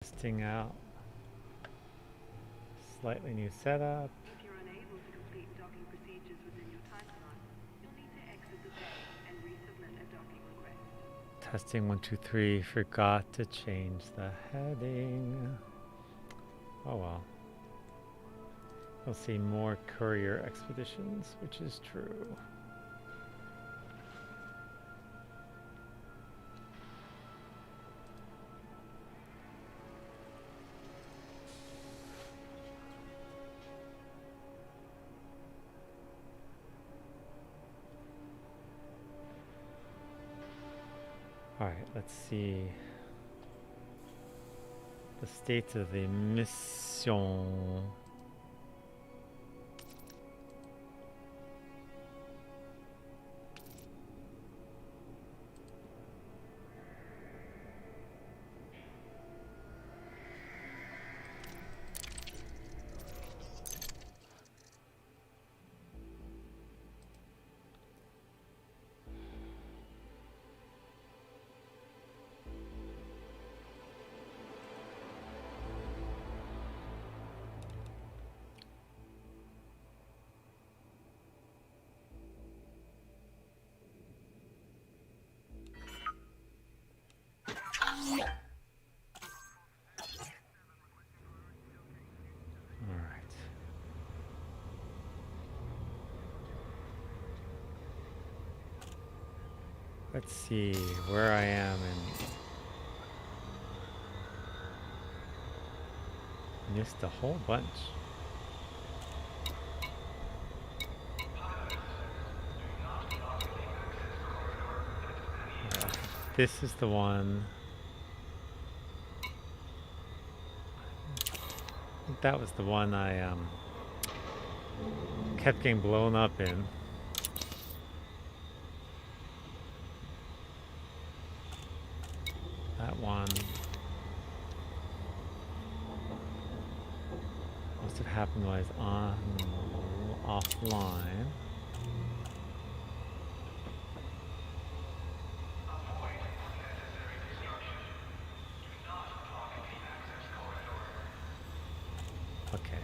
Testing out slightly new setup. If you're unable to complete docking procedures within your time slot, you'll need to exit the bay and resubmit a docking request. Testing 1, 2, 3. Forgot to change the heading. Oh well. You'll see more courier expeditions, which is true. Alright, let's see the state of the mission. Let's see where I am and missed a whole bunch. This is the one. I think that was the one I kept getting blown up in. That one must have happened while I was offline. Okay.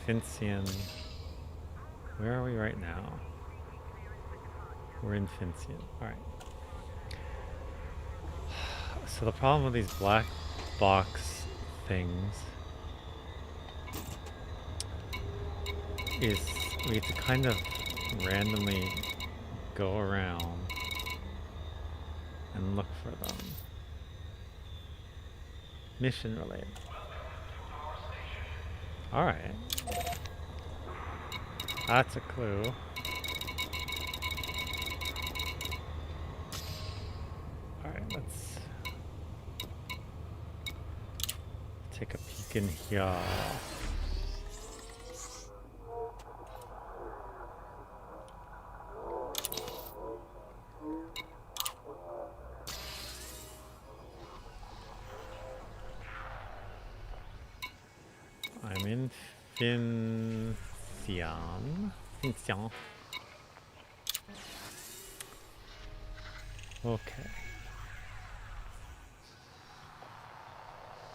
This is Fincian. Where are we right now? We're in Fincian. Alright. So the problem with these black box things is we have to kind of randomly go around and look for them. Mission related. Alright. That's a clue. Alright, let's take a peek in here. I'm in Fincian. Okay.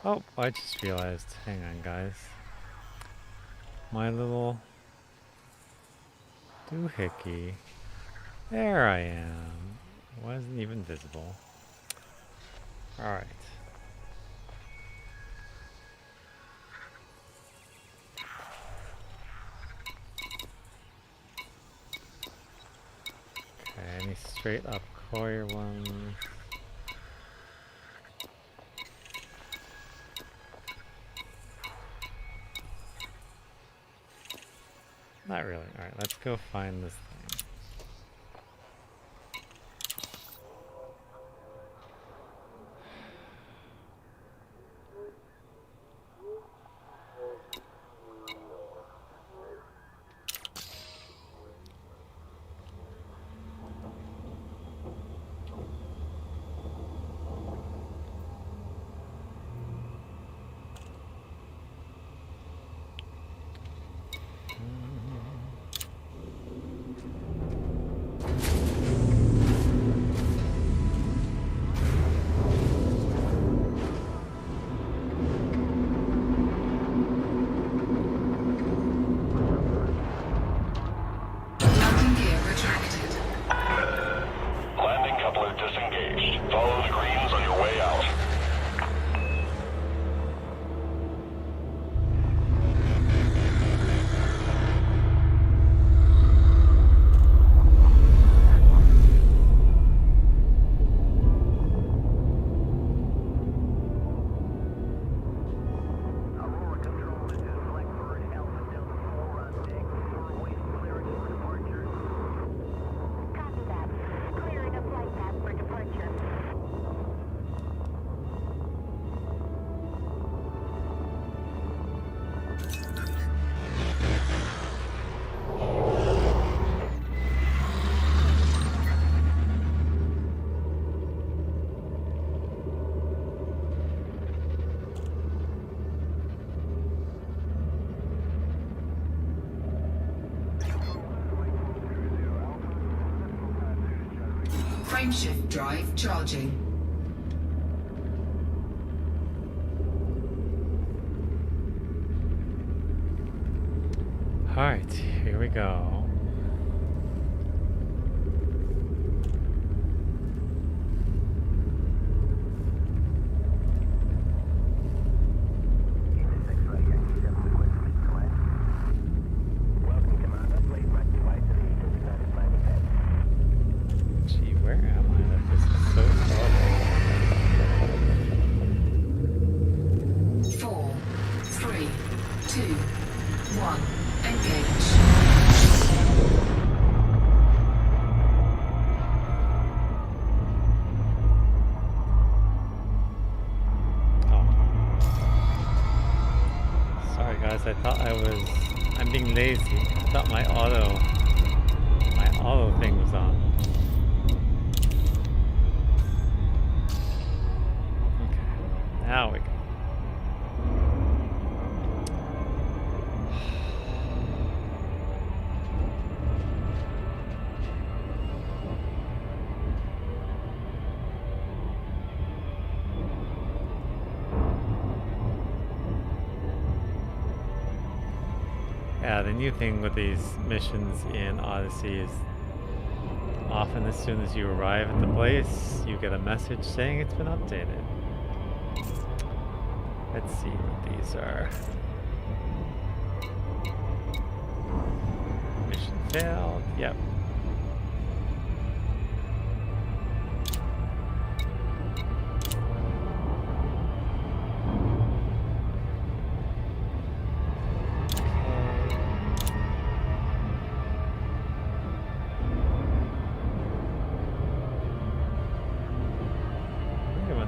Oh, I just realized. Hang on, guys. My little doohickey. There I am. Wasn't even visible. Alright. Okay, any straight up Courier ones? Not really. Alright, let's go find this thing. Frameshift drive charging. Alright, here we go. Gee, where am I? That this is so horrible. 4, 3, 2, 1. Engage. Oh. Sorry guys, I thought I'm being lazy. I thought my auto thing was on. Okay, now we go. Yeah, the new thing with these missions in Odyssey is often as soon as you arrive at the place, you get a message saying it's been updated. Let's see what these are. Mission failed. Yep.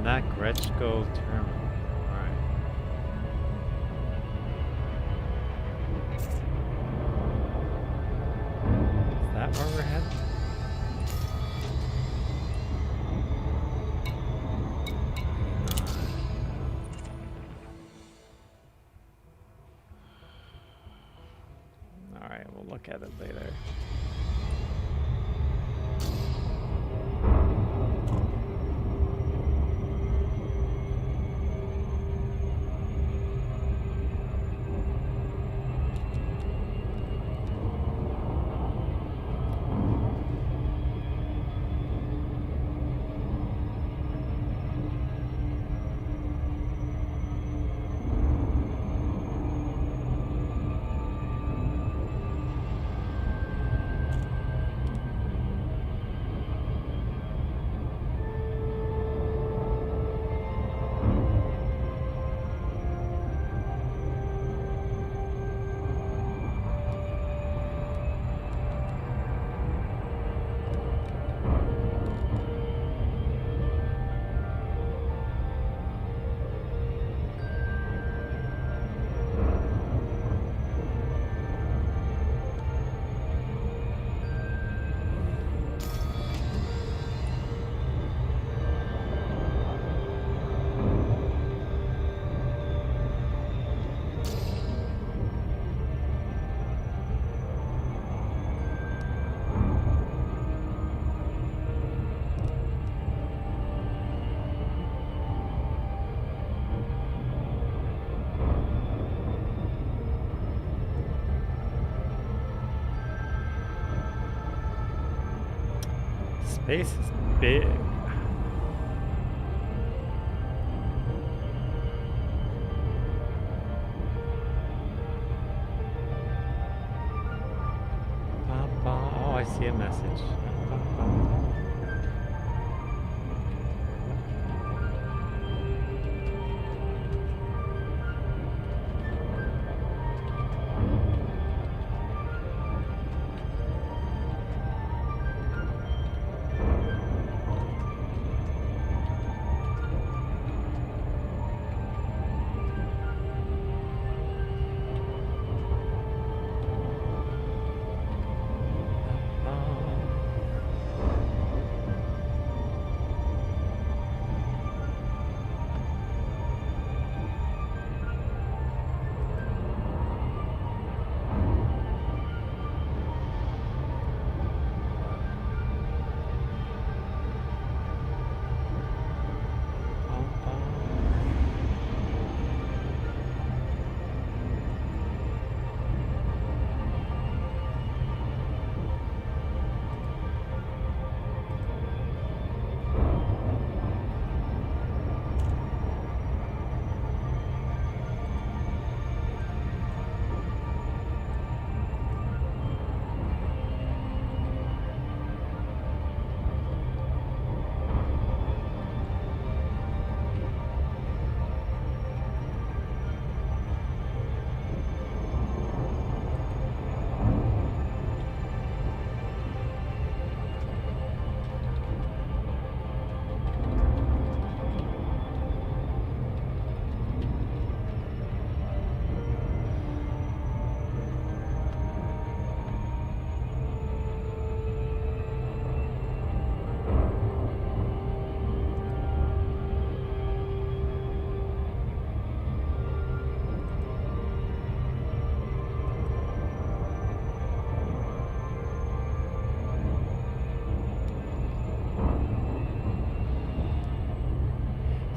That Grechko terminal. Alright. Is that where we're headed? Alright, we'll look at it later. Space is big. Oh, I see a message.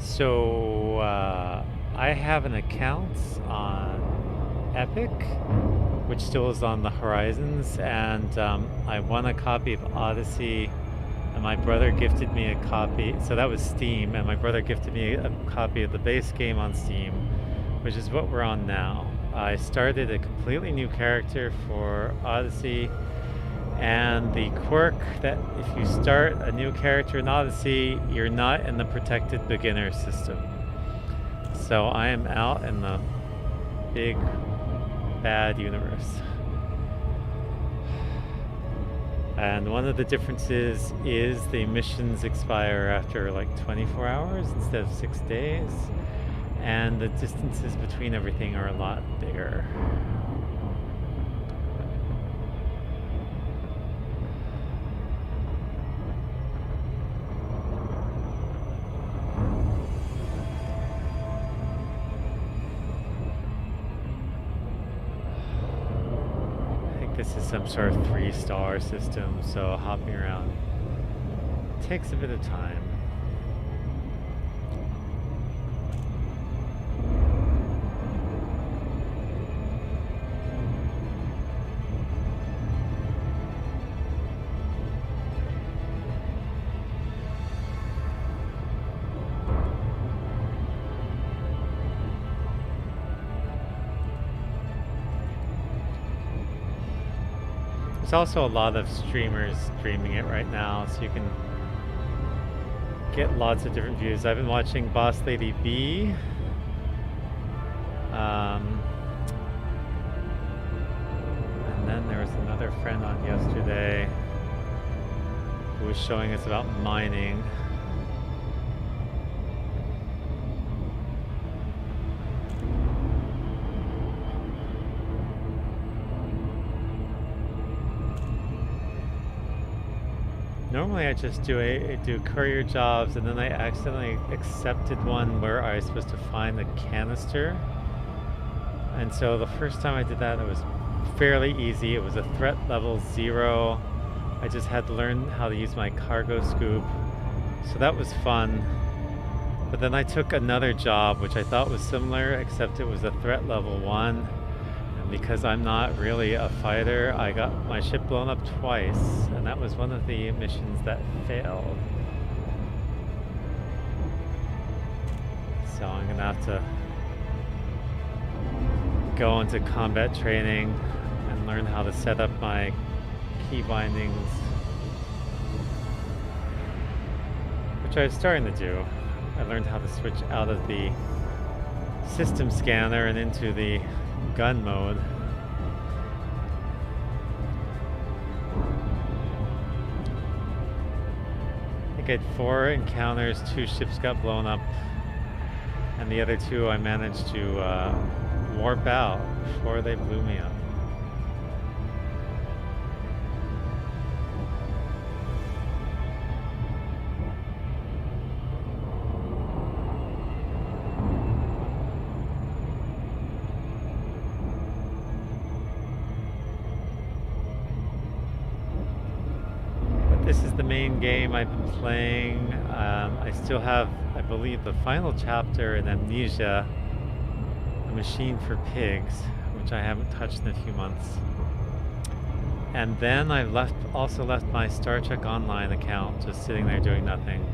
So I have an account on Epic, which still is on the horizons, and I won a copy of Odyssey, and my brother gifted me a copy. So that was Steam, and my brother gifted me a copy of the base game on Steam, which is what we're on now. I started a completely new character for Odyssey, and the quirk that if you start a new character in Odyssey, you're not in the protected beginner system. So I am out in the big bad universe. And one of the differences is the missions expire after like 24 hours instead of 6 days. And the distances between everything are a lot bigger. This is some sort of 3-star system, so hopping around takes a bit of time. There's also a lot of streamers streaming it right now, so you can get lots of different views. I've been watching Boss Lady B. And then there was another friend on yesterday who was showing us about mining. Normally I just do courier jobs, and then I accidentally accepted one where I was supposed to find a canister. And so the first time I did that, it was fairly easy. It was a threat level 0. I just had to learn how to use my cargo scoop. So that was fun. But then I took another job, which I thought was similar, except it was a threat level 1. Because I'm not really a fighter, I got my ship blown up twice, and that was one of the missions that failed. So I'm gonna have to go into combat training and learn how to set up my key bindings, which I was starting to do. I learned how to switch out of the system scanner and into the gun mode. I think I had 4 encounters, 2 ships got blown up, and the other 2 I managed to warp out before they blew me up. This is the main game I've been playing. I still have, I believe, the final chapter in Amnesia, A Machine for Pigs, which I haven't touched in a few months. And then I also left my Star Trek Online account just sitting there doing nothing.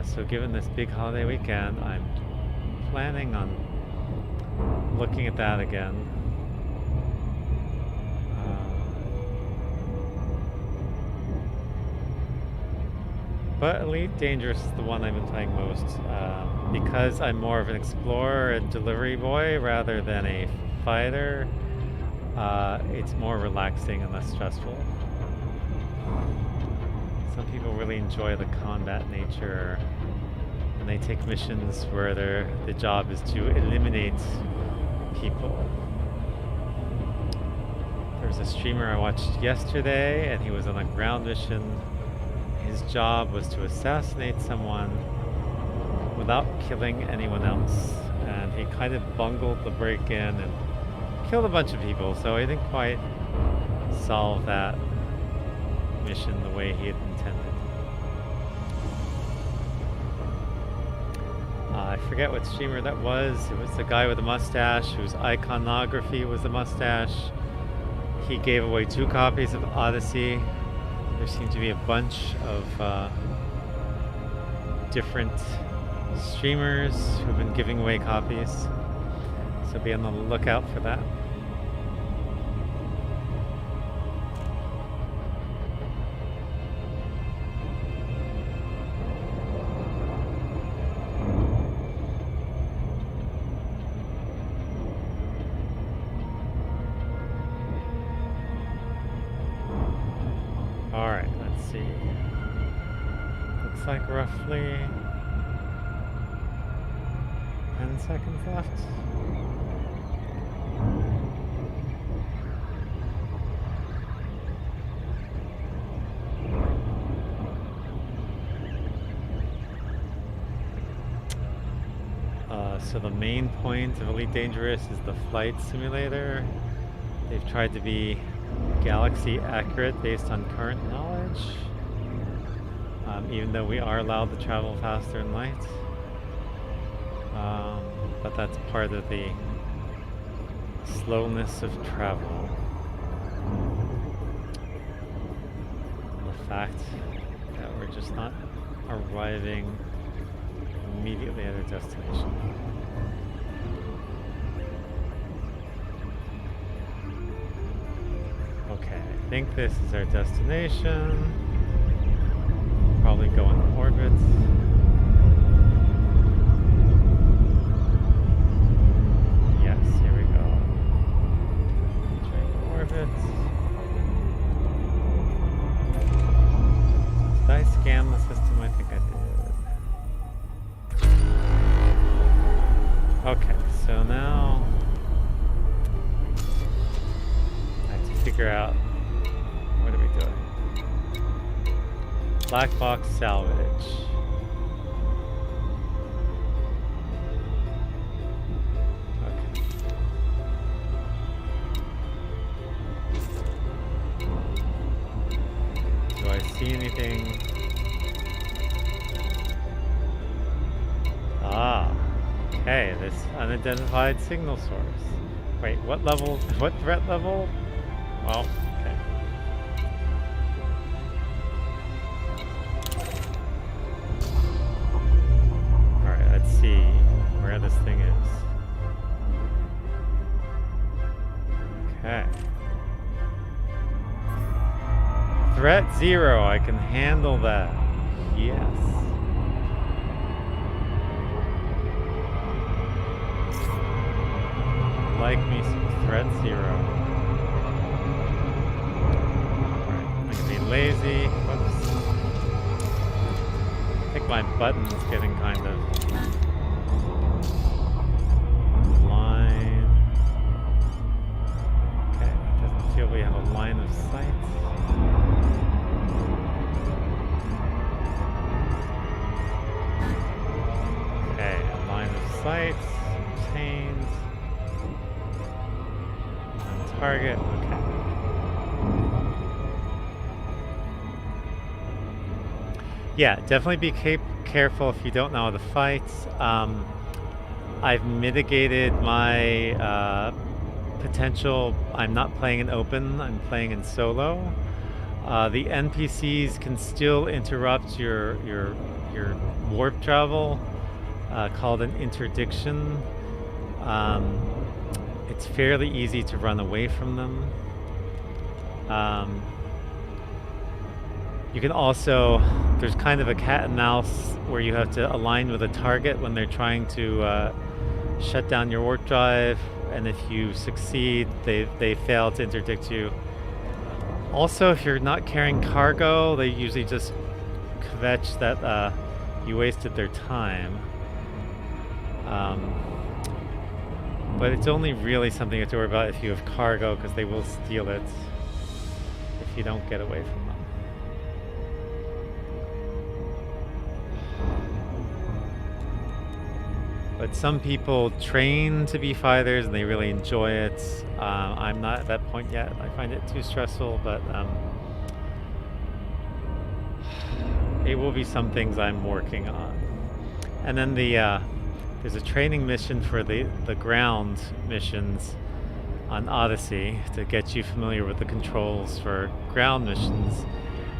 So given this big holiday weekend, I'm planning on looking at that again. But Elite Dangerous is the one I've been playing most, because I'm more of an explorer and delivery boy rather than a fighter. It's more relaxing and less stressful. Some people really enjoy the combat nature, and they take missions where the job is to eliminate people. There was a streamer I watched yesterday, and he was on a ground mission. His job was to assassinate someone without killing anyone else, and he kind of bungled the break-in and killed a bunch of people, so he didn't quite solve that mission the way he had intended. forget what streamer that was. It was the guy with the mustache whose iconography was the mustache. He gave away 2 copies of Odyssey. There seemed to be a bunch of different streamers who've been giving away copies. So be on the lookout for that. Alright, let's see. Looks like roughly 10 seconds left. So the main point of Elite Dangerous is the flight simulator. They've tried to be galaxy accurate based on current knowledge, even though we are allowed to travel faster in light. But that's part of the slowness of travel. And the fact that we're just not arriving immediately at our destination. Okay, I think this is our destination. Probably go in orbit. Yes, here we go. Check orbit. Did I scan the system? I think I did. Okay, so now I have to figure out what are we doing. Black box salvage. Okay. Do I see anything? Ah. Okay, this unidentified signal source. Wait, what level? What threat level? Well, okay. Alright, let's see where this thing is. Okay. Threat 0, I can handle that. Yes. Like me some threat 0. Alright, I'm gonna be lazy. Whoops. I think my button's getting kind of blind. Okay, it doesn't feel we have a line of sight. Okay, a line of sight obtained. Target, okay. Yeah, definitely be careful if you don't know how to fight. I've mitigated my potential. I'm not playing in open, I'm playing in solo. The NPCs can still interrupt your warp travel, called an interdiction. It's fairly easy to run away from them. You can also, there's kind of a cat and mouse where you have to align with a target when they're trying to shut down your warp drive, and if you succeed, they fail to interdict you. Also, if you're not carrying cargo, they usually just kvetch that you wasted their time. But it's only really something you have to worry about if you have cargo, because they will steal it if you don't get away from them. But some people train to be fighters and they really enjoy it. I'm not at that point yet. I find it too stressful, but it will be some things I'm working on. And then the There's a training mission for the ground missions on Odyssey to get you familiar with the controls for ground missions.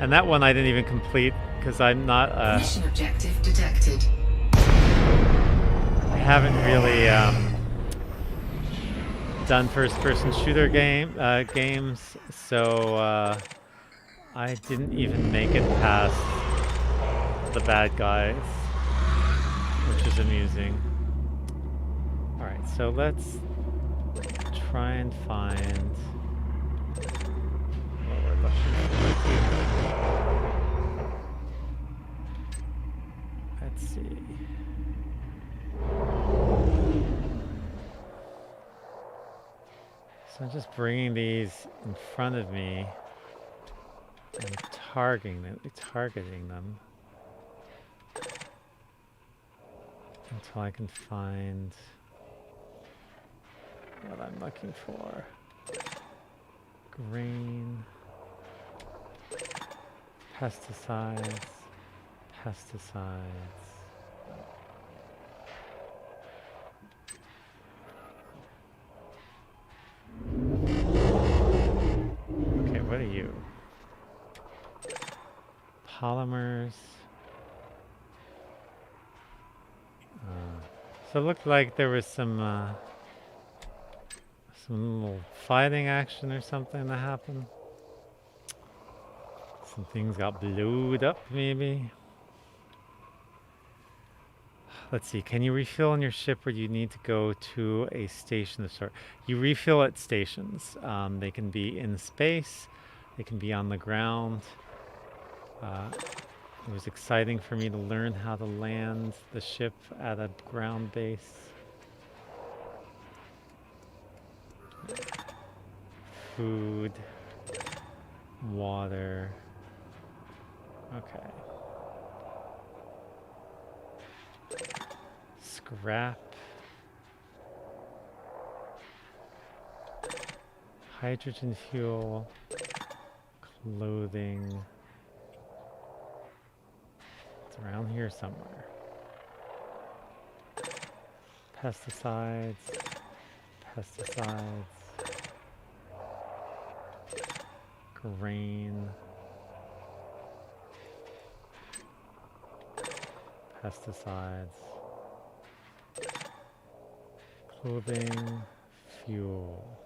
And that one I didn't even complete because I'm not Mission objective detected. I haven't really done first-person shooter games, so I didn't even make it past the bad guys, which is amusing. All right, so let's try and find what we're looking for. Let's see. So I'm just bringing these in front of me and targeting them until I can find what I'm looking for. Green, pesticides, pesticides. Okay, what are you? Polymers. So it looked like there was some little fighting action or something that happened. Some things got blowed up, maybe. Let's see, can you refill on your ship or you need to go to a station to start? You refill at stations. They can be in space, they can be on the ground. It was exciting for me to learn how to land the ship at a ground base. Food, water. Okay. Scrap. Hydrogen fuel. Clothing. It's around here somewhere. Pesticides. Pesticides. Grain. Pesticides. Clothing. Fuel.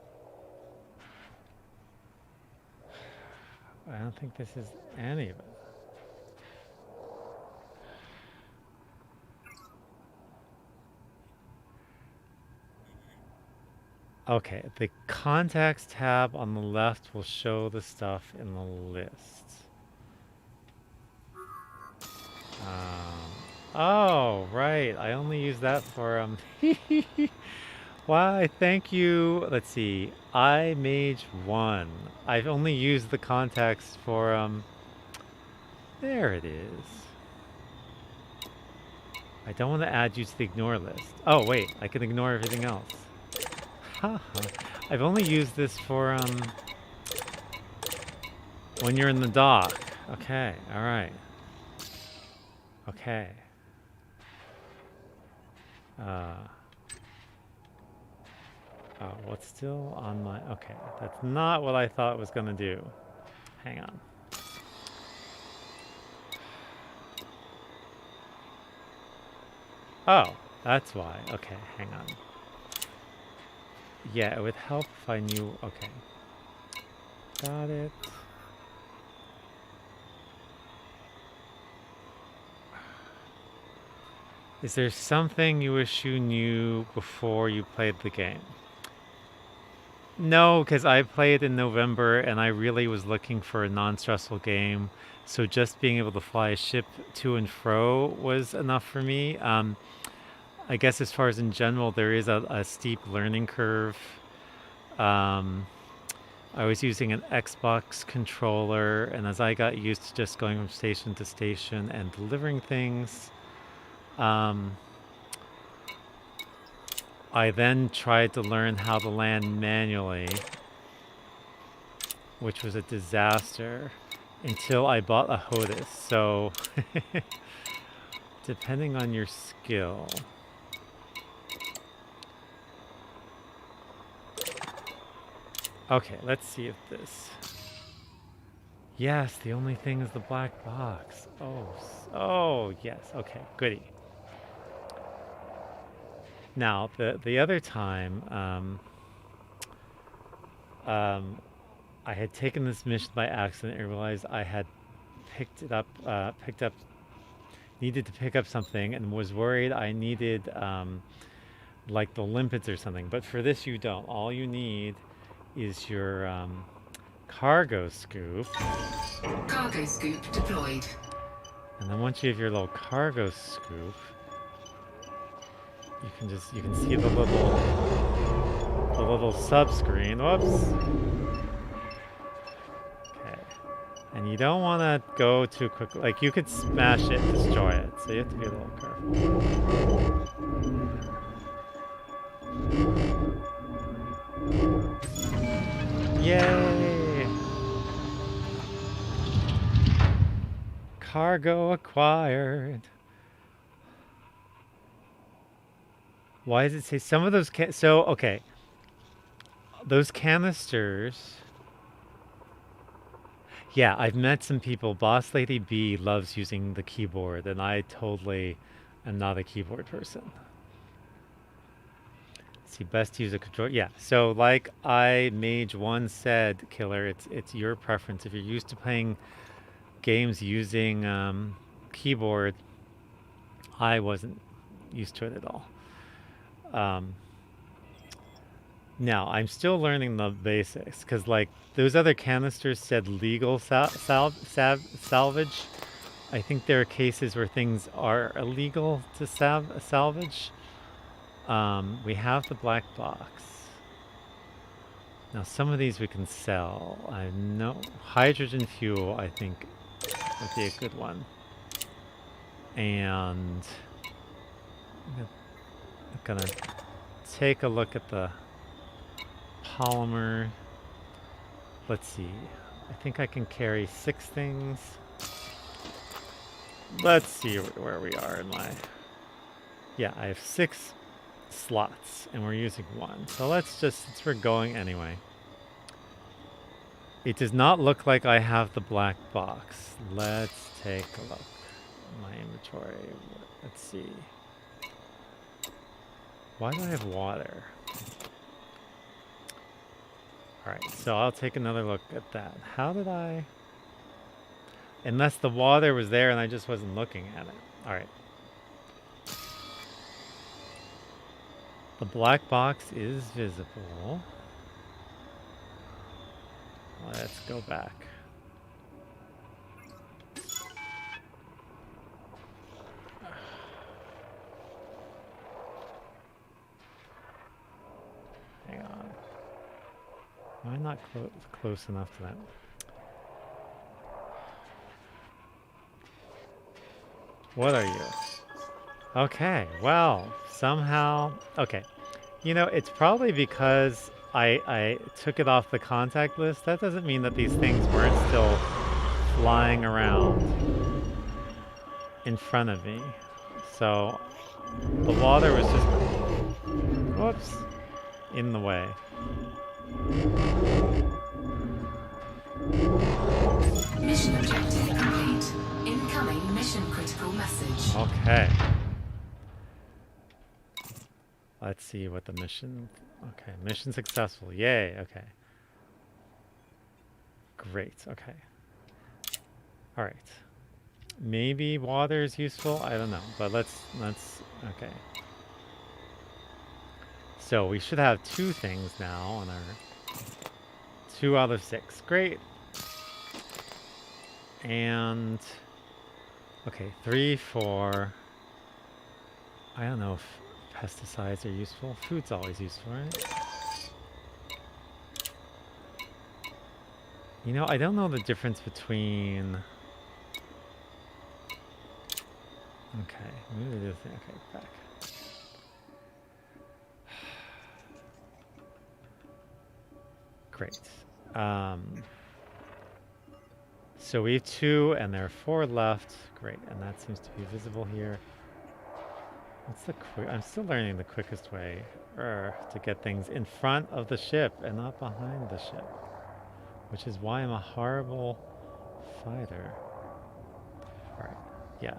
I don't think this is any of it. Okay, the contacts tab on the left will show the stuff in the list. Oh, right. I only use that for Why, thank you. Let's see. I Mage 1. I've only used the contacts for there it is. I don't want to add you to the ignore list. Oh, wait. I can ignore everything else. Haha. I've only used this for when you're in the dock. Okay, alright. Okay. Oh, what's still on my... Okay, that's not what I thought it was gonna do. Hang on. Oh, that's why. Okay, hang on. Yeah, it would help if I knew... Okay. Got it. Is there something you wish you knew before you played the game? No, because I played in November and I really was looking for a non-stressful game. So just being able to fly a ship to and fro was enough for me. I guess as far as in general, there is a steep learning curve. I was using an Xbox controller, and as I got used to just going from station to station and delivering things, I then tried to learn how to land manually, which was a disaster until I bought a HOTAS. So, depending on your skill. Okay, let's see if this... Yes, the only thing is the black box. Oh, oh, yes. Okay, goody. Now, the other time, I had taken this mission by accident and realized I had needed to pick up something and was worried I needed, like the limpets or something. But for this, you don't. All you need is your, cargo scoop. Cargo scoop deployed. And then once you have your little cargo scoop, you can see the little sub screen. Whoops. Okay. And you don't want to go too quickly. Like, you could smash it and destroy it, so you have to be a little careful. Yay! Cargo acquired. Why does it say some of those so, okay. Those canisters... Yeah, I've met some people. Boss Lady B loves using the keyboard, and I totally am not a keyboard person. See, best to use a controller. Yeah, so like Mage 1 said, Killer, it's your preference. If you're used to playing games using keyboard, I wasn't used to it at all. Now, I'm still learning the basics, because, like, those other canisters said legal salvage. I think there are cases where things are illegal to salvage. We have the black box. Now, some of these we can sell. I know hydrogen fuel, I think, would be a good one. And I'm gonna take a look at the polymer. Let's see. I think I can carry 6 things. Let's see where we are in my... Yeah, I have 6 slots, and we're using 1. So let's just, since we're going anyway. It does not look like I have the black box. Let's take a look. My inventory. Let's see. Why do I have water? Alright, so I'll take another look at that. How did I... Unless the water was there and I just wasn't looking at it. Alright. The black box is visible. Let's go back. Hang on. Am I not close enough to that? What are you? Okay, well, somehow... Okay. You know, it's probably because I took it off the contact list. That doesn't mean that these things weren't still flying around in front of me. So, the water was just... Whoops. In the way. Mission objective complete. Incoming mission critical message. Okay. Let's see what the mission... Okay, mission successful. Yay, okay. Great, okay. Alright. Maybe water is useful? I don't know, but let's... Okay. So we should have 2 things now on our... 2 out of 6. Great. And... Okay, 3, 4... I don't know if pesticides are useful. Food's always useful, right? You know, I don't know the difference between... Okay, maybe this thing. Okay, back. Great. So we have 2, and there are 4 left. Great, and that seems to be visible here. What's the quick? I'm still learning the quickest way to get things in front of the ship and not behind the ship, which is why I'm a horrible fighter. All right, yeah.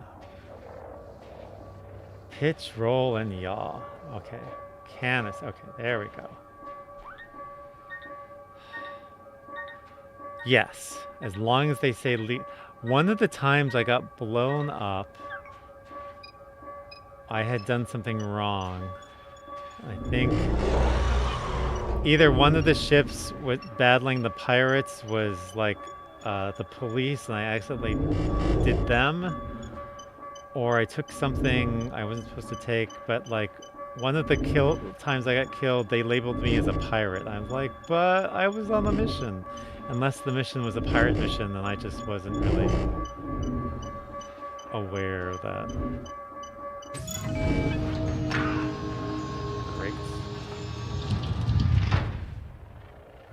Pitch, roll, and yaw. Okay, canis. Okay, there we go. Yes, as long as they say one of the times I got blown up, I had done something wrong. I think either one of the ships with battling the pirates was like the police and I accidentally did them, or I took something I wasn't supposed to take, but like one of the times I got killed, they labeled me as a pirate. I was like, but I was on a mission. Unless the mission was a pirate mission, and I just wasn't really aware of that. Great.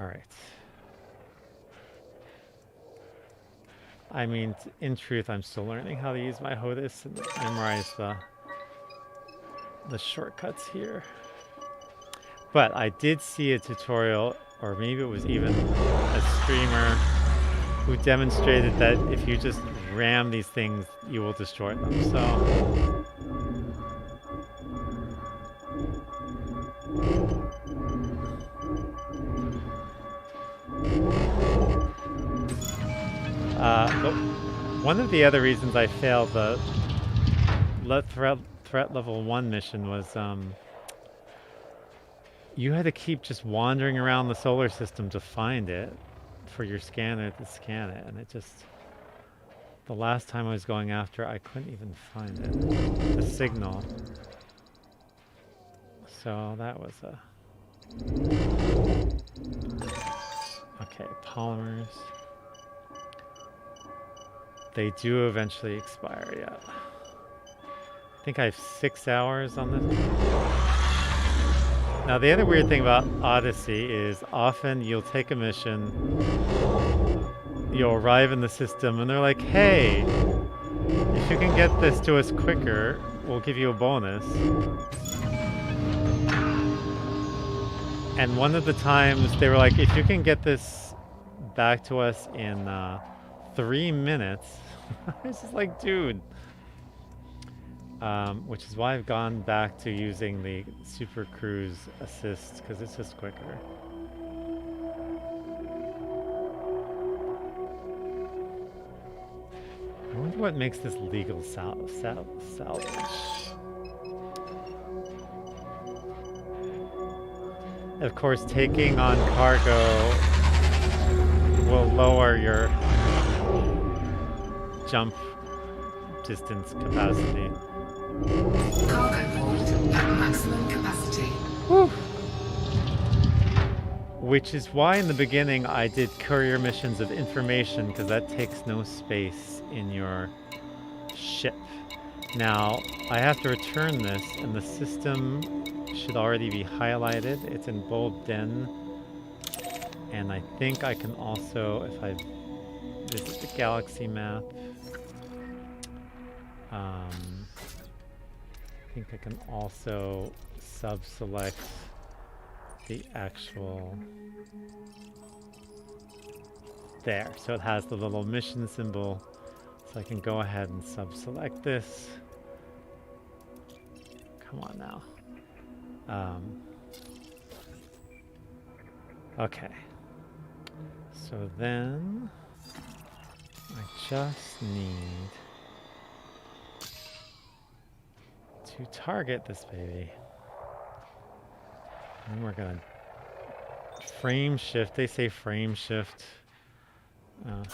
Alright. I mean, in truth, I'm still learning how to use my HOTAS and memorize the shortcuts here. But I did see a tutorial, or maybe it was even a streamer, who demonstrated that if you just ram these things, you will destroy them. So but one of the other reasons I failed the threat level 1 mission was you had to keep just wandering around the solar system to find it for your scanner to scan it, and it just, the last time I was going after, I couldn't even find it, the signal. So that was a... Okay, polymers. They do eventually expire, yeah. I think I have 6 hours on this. Now the other weird thing about Odyssey is often you'll take a mission, you'll arrive in the system, and they're like, hey, if you can get this to us quicker, we'll give you a bonus. And one of the times they were like, if you can get this back to us in 3 minutes, I was just like, dude. Which is why I've gone back to using the Super Cruise Assist, because it's just quicker. I wonder what makes this legal salvage. Of course, taking on cargo will lower your jump distance capacity. Cargo hold at maximum capacity. Whew. Which is why in the beginning I did courier missions of information, because that takes no space in your ship. Now, I have to return this, and the system should already be highlighted. It's in bold den. And I think I can also, if I visit the galaxy map, I think I can also sub-select the actual... There, so it has the little mission symbol, so I can go ahead and sub-select this. Come on now. Okay. So then, I just need to target this baby. And we're gonna frame shift. They say frame shift.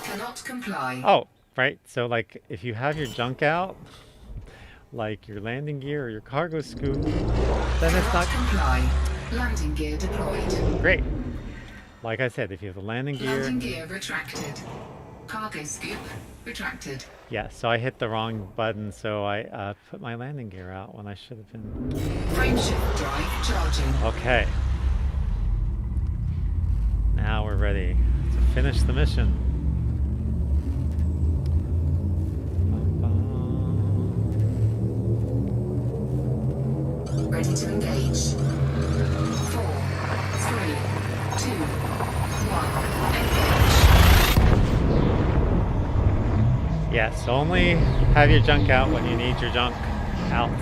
Cannot comply. Oh, right. So like if you have your junk out, like your landing gear or your cargo scoop, then it's not... comply. Landing gear deployed. Great. Like I said, if you have the landing gear... Landing gear retracted. Cargo scoop retracted. Yeah, so I hit the wrong button, so I put my landing gear out when I should have been... Frameshift drive charging. Okay. Now we're ready to finish the mission. ready to engage. 4, 3, 2, 1. Engage. Yes, only have your junk out when you need your junk out.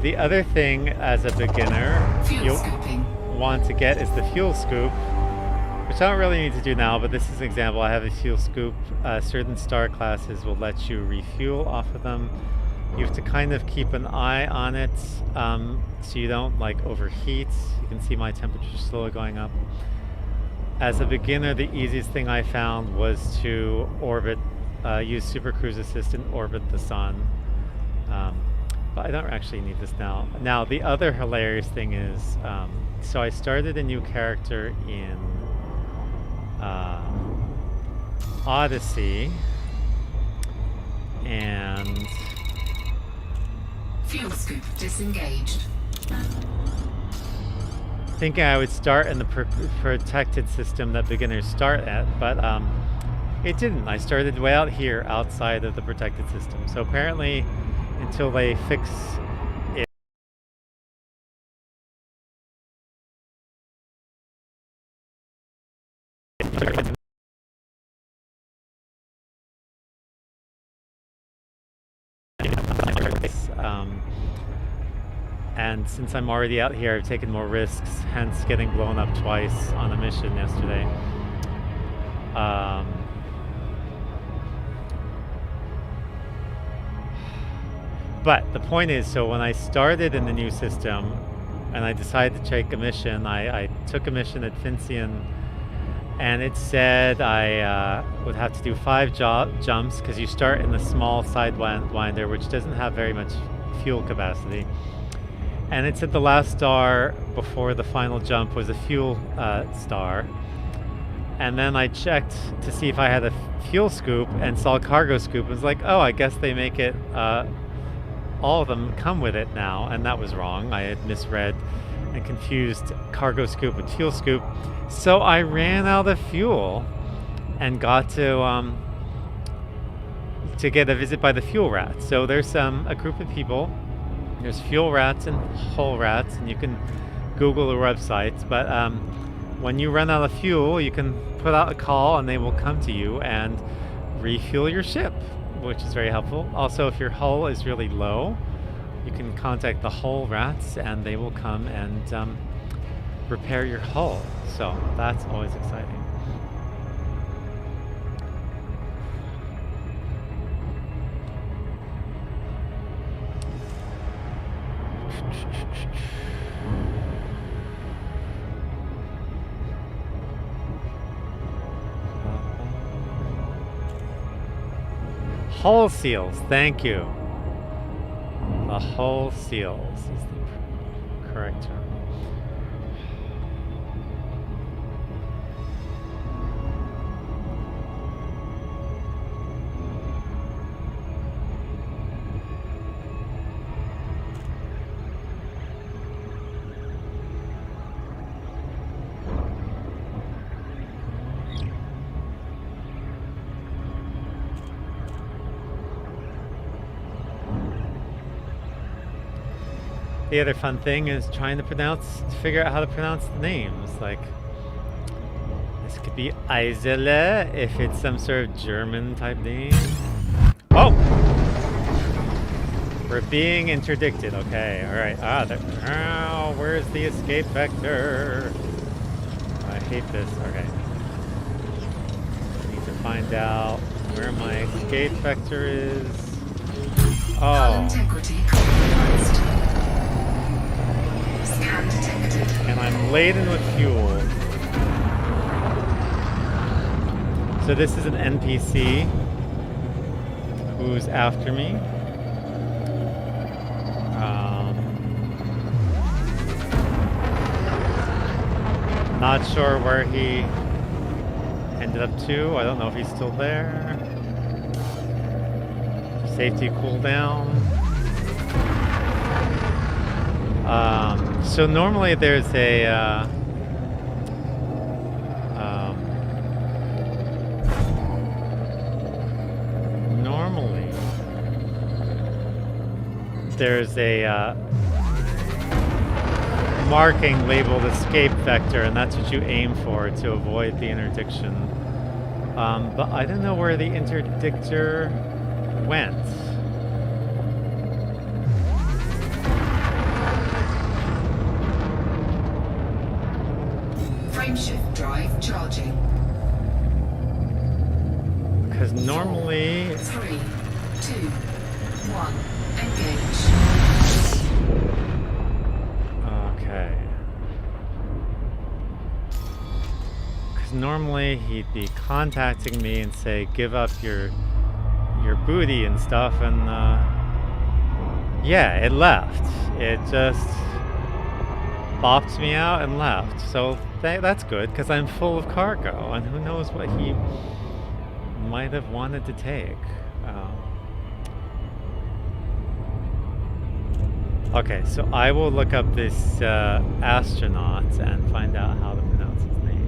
The other thing as a beginner you'll want to get is the fuel scoop, which I don't really need to do now, but this is an example. I have a fuel scoop. Certain star classes will let you refuel off of them. You have to kind of keep an eye on it so you don't like overheat. You can see my temperature slowly going up. As a beginner, the easiest thing I found was to orbit, use Super Cruise Assistant, orbit the sun. But I don't actually need this now. Now, the other hilarious thing is, so I started a new character in Odyssey, and fuel scoop disengaged. Thinking I would start in the protected system that beginners start at, but it didn't. I started way out here outside of the protected system. So apparently, until they fix it, and since I'm already out here, I've taken more risks, hence getting blown up twice on a mission yesterday. But the point is, so when I started in the new system and I decided to take a mission, I took a mission at Fincian, and it said I would have to do 5 jumps because you start in the small sidewinder, which doesn't have very much fuel capacity. And it said the last star before the final jump was a fuel star. And then I checked to see if I had a fuel scoop and saw a cargo scoop. It was like, oh, I guess they make it, all of them come with it now. And that was wrong. I had misread and confused cargo scoop with fuel scoop. So I ran out of fuel and got to get a visit by the fuel rats. So there's a group of people. There's fuel rats and hull rats, and you can Google the websites. But when you run out of fuel, you can put out a call and they will come to you and refuel your ship, which is very helpful. Also, if your hull is really low, you can contact the hull rats and they will come and repair your hull. So that's always exciting. Hull seals, thank you. The hull seals is the correct term. The other fun thing is trying to figure out how to pronounce the names. Like, this could be Eisele if it's some sort of German type name. Oh! We're being interdicted. Okay, alright. Where's the escape vector? I hate this. Okay. I need to find out where my escape vector is. Oh. And I'm laden with fuel. So this is an NPC who's after me. Not sure where he ended up to. I don't know if he's still there. Safety cooldown. So normally there's a there's a marking labeled escape vector, and that's what you aim for to avoid the interdiction. But I don't know where the interdictor went. Frameshift drive charging. Because normally... 3, 2, 1, engage. Okay. Because normally he'd be contacting me and say, give up your booty and stuff, and yeah, it left. It just bopped me out and left. So that's good, because I'm full of cargo, and who knows what he might have wanted to take. Okay, so I will look up this astronaut and find out how to pronounce his name.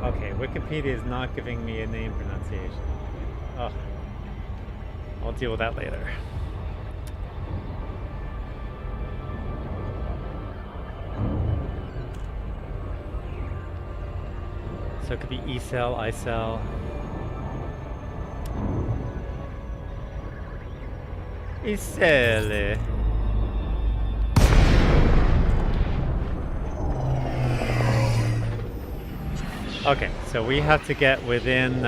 Okay, Wikipedia is not giving me a name pronunciation. Oh, I'll deal with that later. So it could be E-cell, I-cell. E-cell. Okay, so we have to get within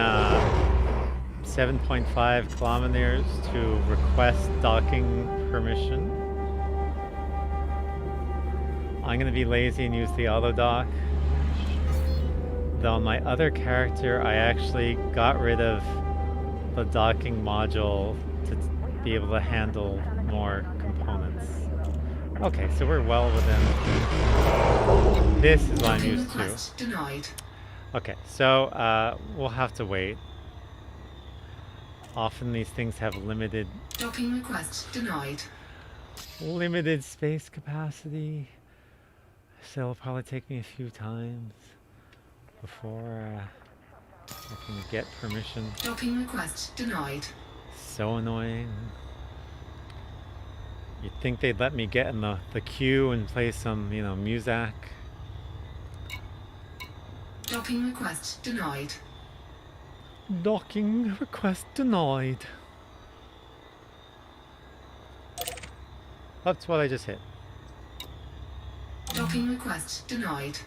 7.5 kilometers to request docking permission. I'm gonna be lazy and use the auto dock. Though on my other character, I actually got rid of the docking module to be able to handle more components. Okay, so we're well within. This is what I'm used to. Denied. Okay, so we'll have to wait. Often these things have limited limited space capacity, so it'll probably take me a few times before I can get permission. Docking request denied. So annoying. You'd think they'd let me get in the queue and play some, you know, music. Docking request denied. Docking request denied. That's what I just hit. Docking request denied.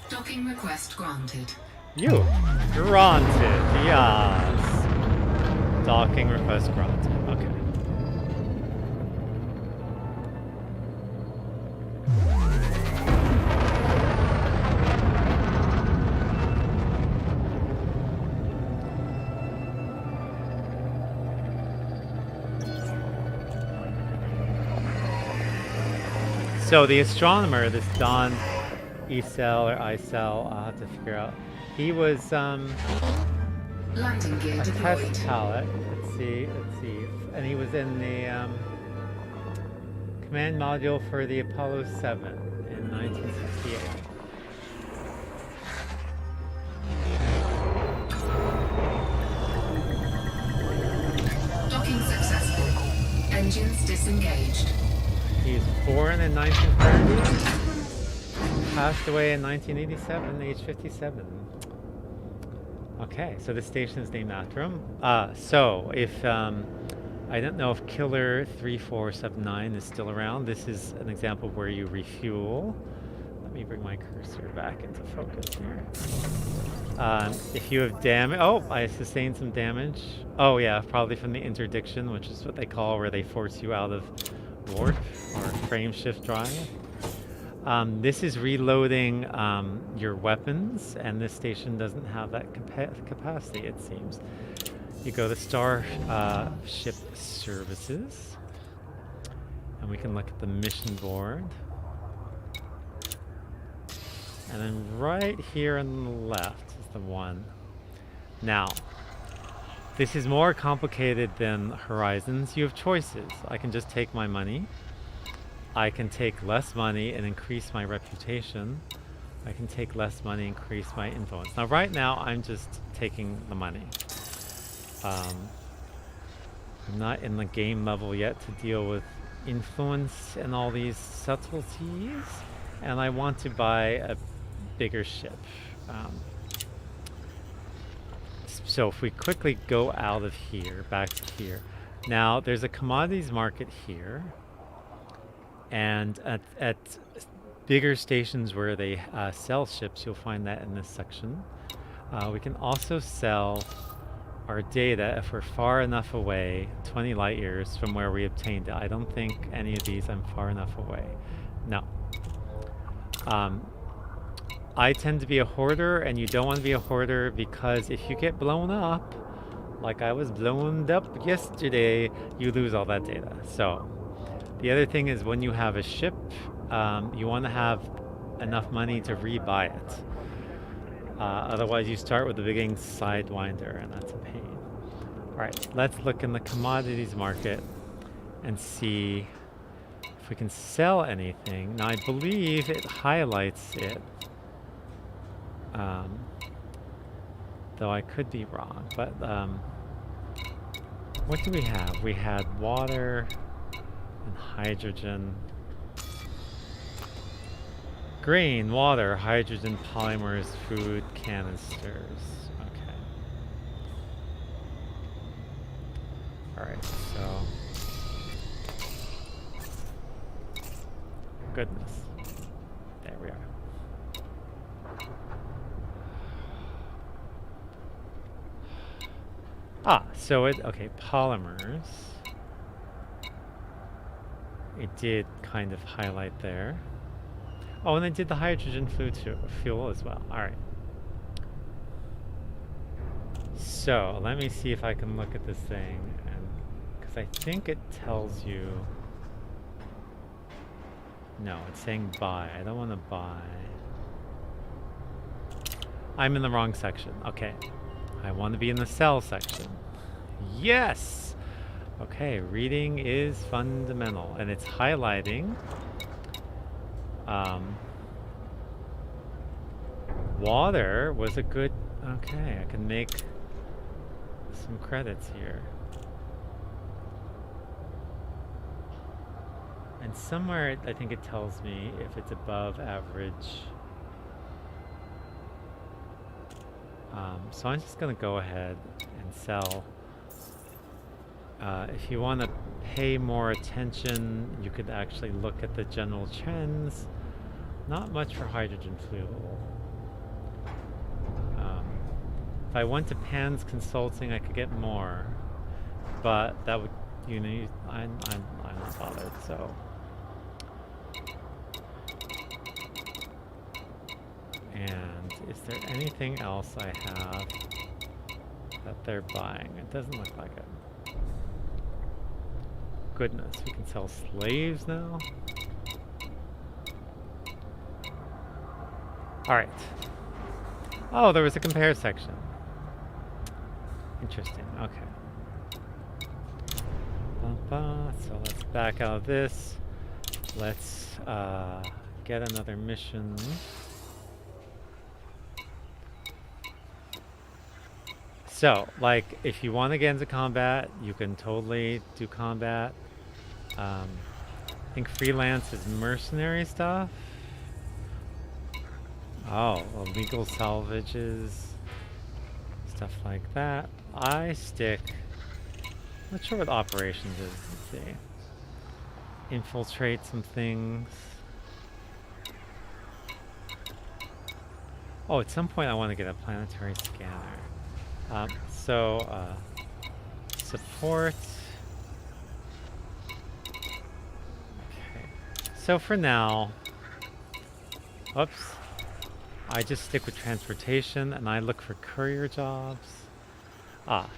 Docking request granted. You granted, yes. Docking request granted. Okay. So the astronomer, this Don E-cell or I-cell, I'll have to figure out. He was landing gear a deployed. test pilot. Let's see. And he was in the command module for the Apollo 7 in 1968. Docking successful. Engines disengaged. He was born in 1930, passed away in 1987, age 57. Okay, so the station is named after him. So if I don't know if Killer 3479 is still around. This is an example where you refuel. Let me bring my cursor back into focus here. If you have damage, oh, I sustained some damage. Oh yeah, probably from the interdiction, which is what they call where they force you out of warp or frame shift drive. This is reloading your weapons, and this station doesn't have that capacity, it seems. You go to Ship Services, and we can look at the mission board. And then right here on the left is the one. Now, this is more complicated than Horizons. You have choices. I can just take my money. I can take less money and increase my reputation. I can take less money, increase my influence. Now, right now, I'm just taking the money. I'm not in the game level yet to deal with influence and all these subtleties. And I want to buy a bigger ship. So if we quickly go out of here, back to here. Now, there's a commodities market here. And at bigger stations where they sell ships, you'll find that in this section. We can also sell our data if we're far enough away, 20 light years from where we obtained it. I don't think any of these I'm far enough away. No. I tend to be a hoarder, and you don't want to be a hoarder because if you get blown up, like I was blown up yesterday, you lose all that data. So the other thing is when you have a ship, you want to have enough money to rebuy it. Otherwise, you start with the beginning sidewinder, and that's a pain. All right, let's look in the commodities market and see if we can sell anything. Now, I believe it highlights it, though I could be wrong. But what do we have? We had water and hydrogen. Grain, water, hydrogen, polymers, food, canisters. Okay. Alright, so... Goodness. There we are. So okay, polymers. It did kind of highlight there. Oh, and I did the hydrogen fuel as well. All right. So let me see if I can look at this thing, and because I think it tells you. No, it's saying buy. I don't want to buy. I'm in the wrong section. Okay. I want to be in the sell section. Yes! Okay, reading is fundamental. And it's highlighting. Water was a good... Okay, I can make some credits here. And somewhere, I think it tells me if it's above average. So I'm just going to go ahead and sell. If you want to pay more attention, you could actually look at the general trends. Not much for hydrogen fuel. If I went to Pan's Consulting, I could get more. But that would, you know, I'm not bothered, so. And is there anything else I have that they're buying? It doesn't look like it. Goodness, we can sell slaves now? Alright. Oh, there was a compare section. Interesting, okay. So let's back out of this. Let's get another mission. So, like, if you want to get into combat, you can totally do combat. I think freelance is mercenary stuff. Oh, illegal salvages, stuff like that. I stick. Not sure what operations is. Let's see. Infiltrate some things. Oh, at some point I want to get a planetary scanner. Support. Okay. So for now, oops, I just stick with transportation and I look for courier jobs.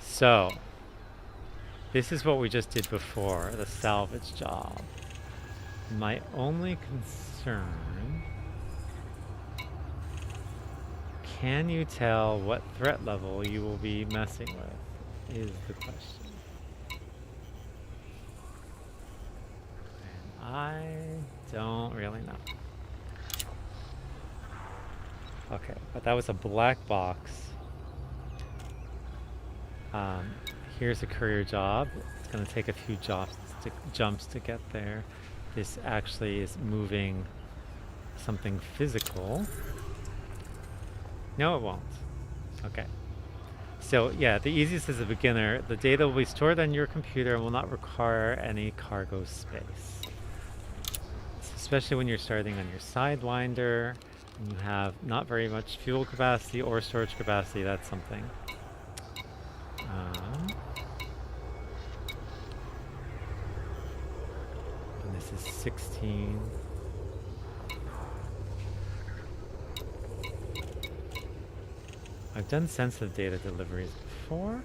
So this is what we just did before, the salvage job. My only concern, can you tell what threat level you will be messing with, is the question. And I don't really know. Okay, but that was a black box. Here's a courier job. It's going to take a few jumps to get there. This actually is moving something physical. No, it won't. Okay. So yeah, the easiest as a beginner, the data will be stored on your computer and will not require any cargo space. Especially when you're starting on your Sidewinder and you have not very much fuel capacity or storage capacity, that's something. And this is 16. I've done sensitive data deliveries before.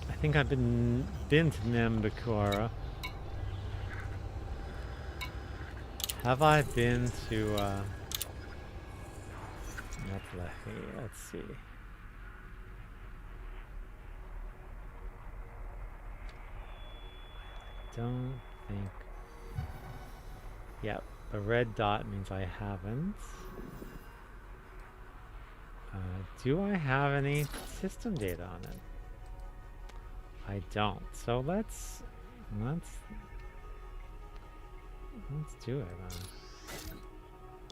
I think I've been to Nambakura. Have I been to Metlehi? Let's see. I don't think. Yep, a red dot means I haven't. Do I have any system data on it? I don't. So let's do it.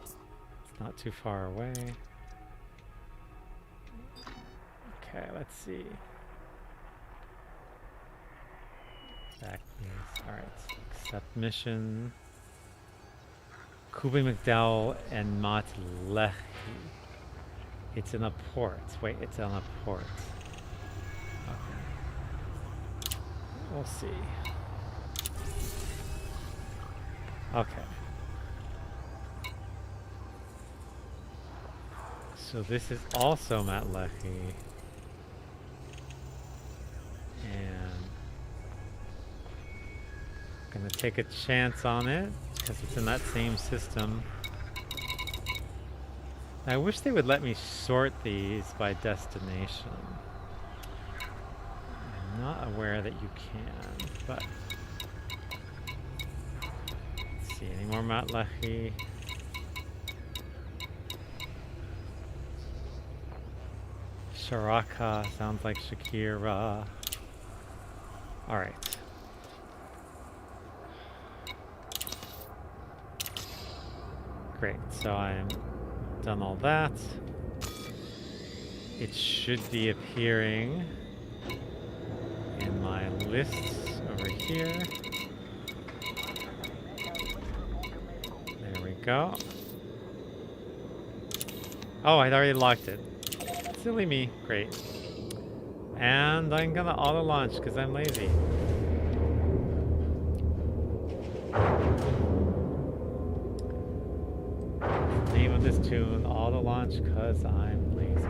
It's not too far away. Okay, let's see. Back news. All right. Accept mission. Kubi McDowell and Matlehi. It's in a port. Wait, it's on a port. Okay. We'll see. Okay. So this is also Matlehi. And I'm gonna take a chance on it because it's in that same system. I wish they would let me sort these by destination. I'm not aware that you can, but let's see, any more Matlehi? Sharaka sounds like Shakira. Alright. Great, so I'm done all that. It should be appearing in my lists over here. There we go. Oh, I'd already locked it. Silly me. Great. And I'm gonna auto launch because I'm lazy. Name of this tune, auto launch because I'm lazy.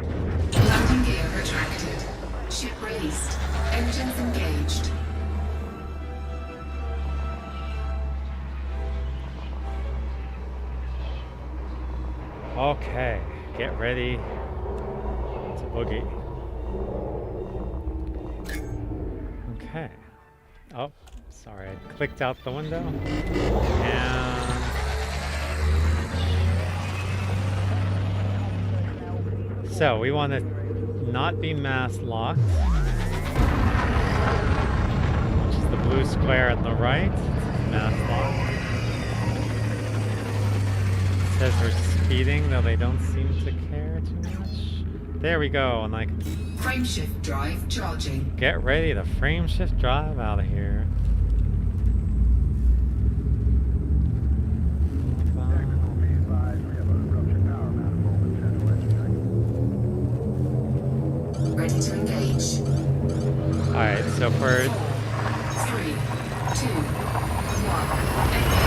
Landing gear retracted. Ship released. Engines engaged. Okay, get ready to boogie. Okay. Oh, sorry, I clicked out the window. And so we want to not be mass locked, which is the blue square on the right. It's mass locked. It says we're speeding, though they don't seem to care too much. There we go, and I can Frameshift drive charging. get ready to frame shift drive out of here. Ready to engage. Alright, so for 3, 2, 1, engage.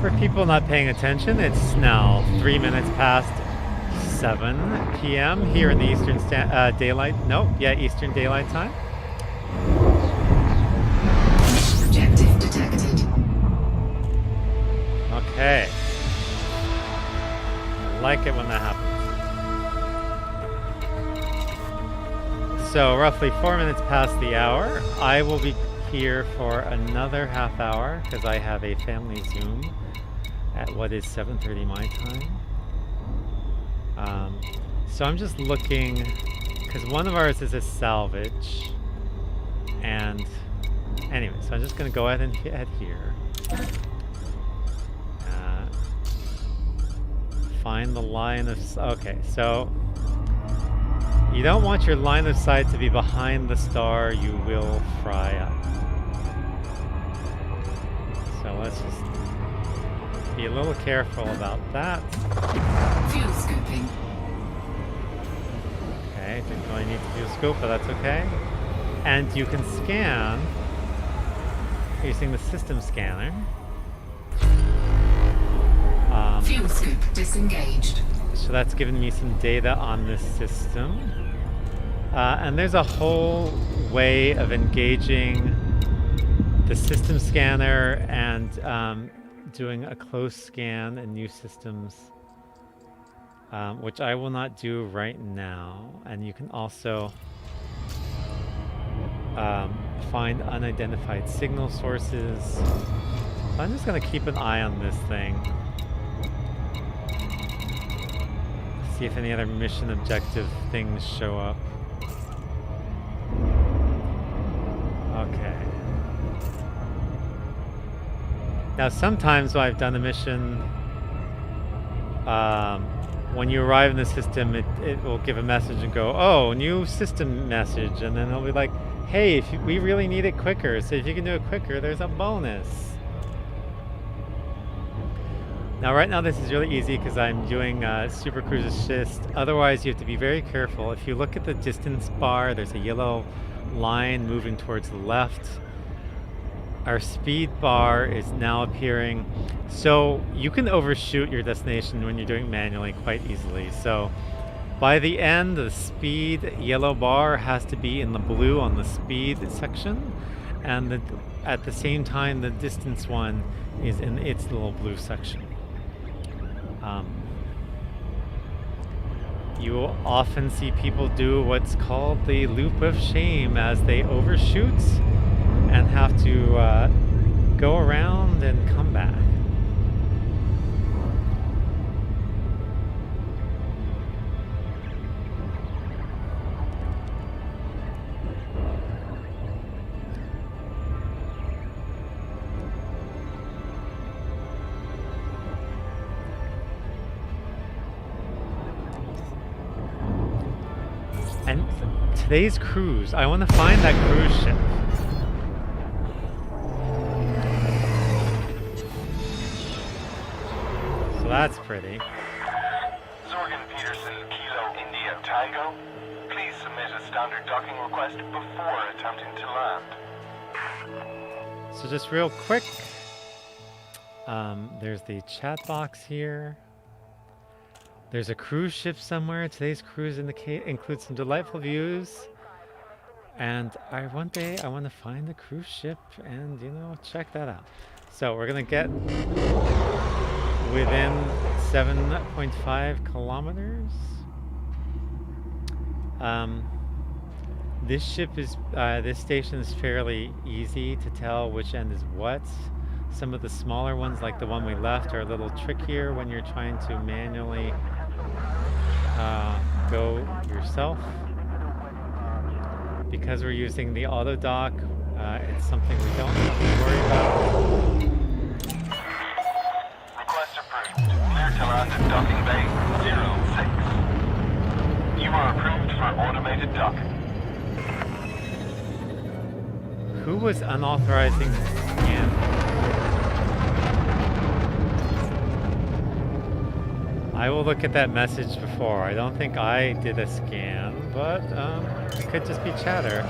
For people not paying attention, it's now 3 minutes past 7 p.m. here in the Eastern Eastern Daylight Time. Objective detected. Okay. I like it when that happens. So roughly 4 minutes past the hour, I will be here for another half hour because I have a family Zoom at what is 7:30 my time. So I'm just looking, because one of ours is a salvage, and anyway, so I'm just going to go ahead and head here. Find the line of... Okay, so you don't want your line of sight to be behind the star. You will fry up. So let's just be a little careful about that. Fuel scooping. Okay, didn't really need to do a scope, but that's okay. And you can scan using the system scanner. Fuel scoop disengaged. So that's given me some data on this system. And there's a whole way of engaging the system scanner and doing a close scan in new systems, which I will not do right now. And you can also find unidentified signal sources. So I'm just going to keep an eye on this thing. See if any other mission objective things show up. Okay. Now sometimes when I've done a mission, when you arrive in the system, it will give a message and go, oh, new system message, and then it'll be like, hey, we really need it quicker, so if you can do it quicker, there's a bonus. Now right now this is really easy because I'm doing Super Cruise Assist. Otherwise you have to be very careful. If you look at the distance bar, there's a yellow line moving towards the left. Our speed bar is now appearing. So you can overshoot your destination when you're doing it manually quite easily. So by the end, the speed yellow bar has to be in the blue on the speed section. And at the same time, the distance one is in its little blue section. You will often see people do what's called the loop of shame as they overshoot and have to go around and come back. And today's cruise, I want to find that cruise ship. So that's pretty. Zorgan Peterson, Kilo India Tango. Please submit a standard docking request before attempting to land. So just real quick, there's the chat box here. There's a cruise ship somewhere. Today's cruise includes some delightful views. And one day I want to find the cruise ship and, check that out. So we're going to get within 7.5 kilometers. This station is fairly easy to tell which end is what. Some of the smaller ones, like the one we left, are a little trickier when you're trying to manually go yourself. Because we're using the auto dock, it's something we don't have to worry about. Request approved. Clear to land at docking bay 06. You are approved for automated docking. Who was unauthorizing scan? I will look at that message before. I don't think I did a scan, but it could just be chatter.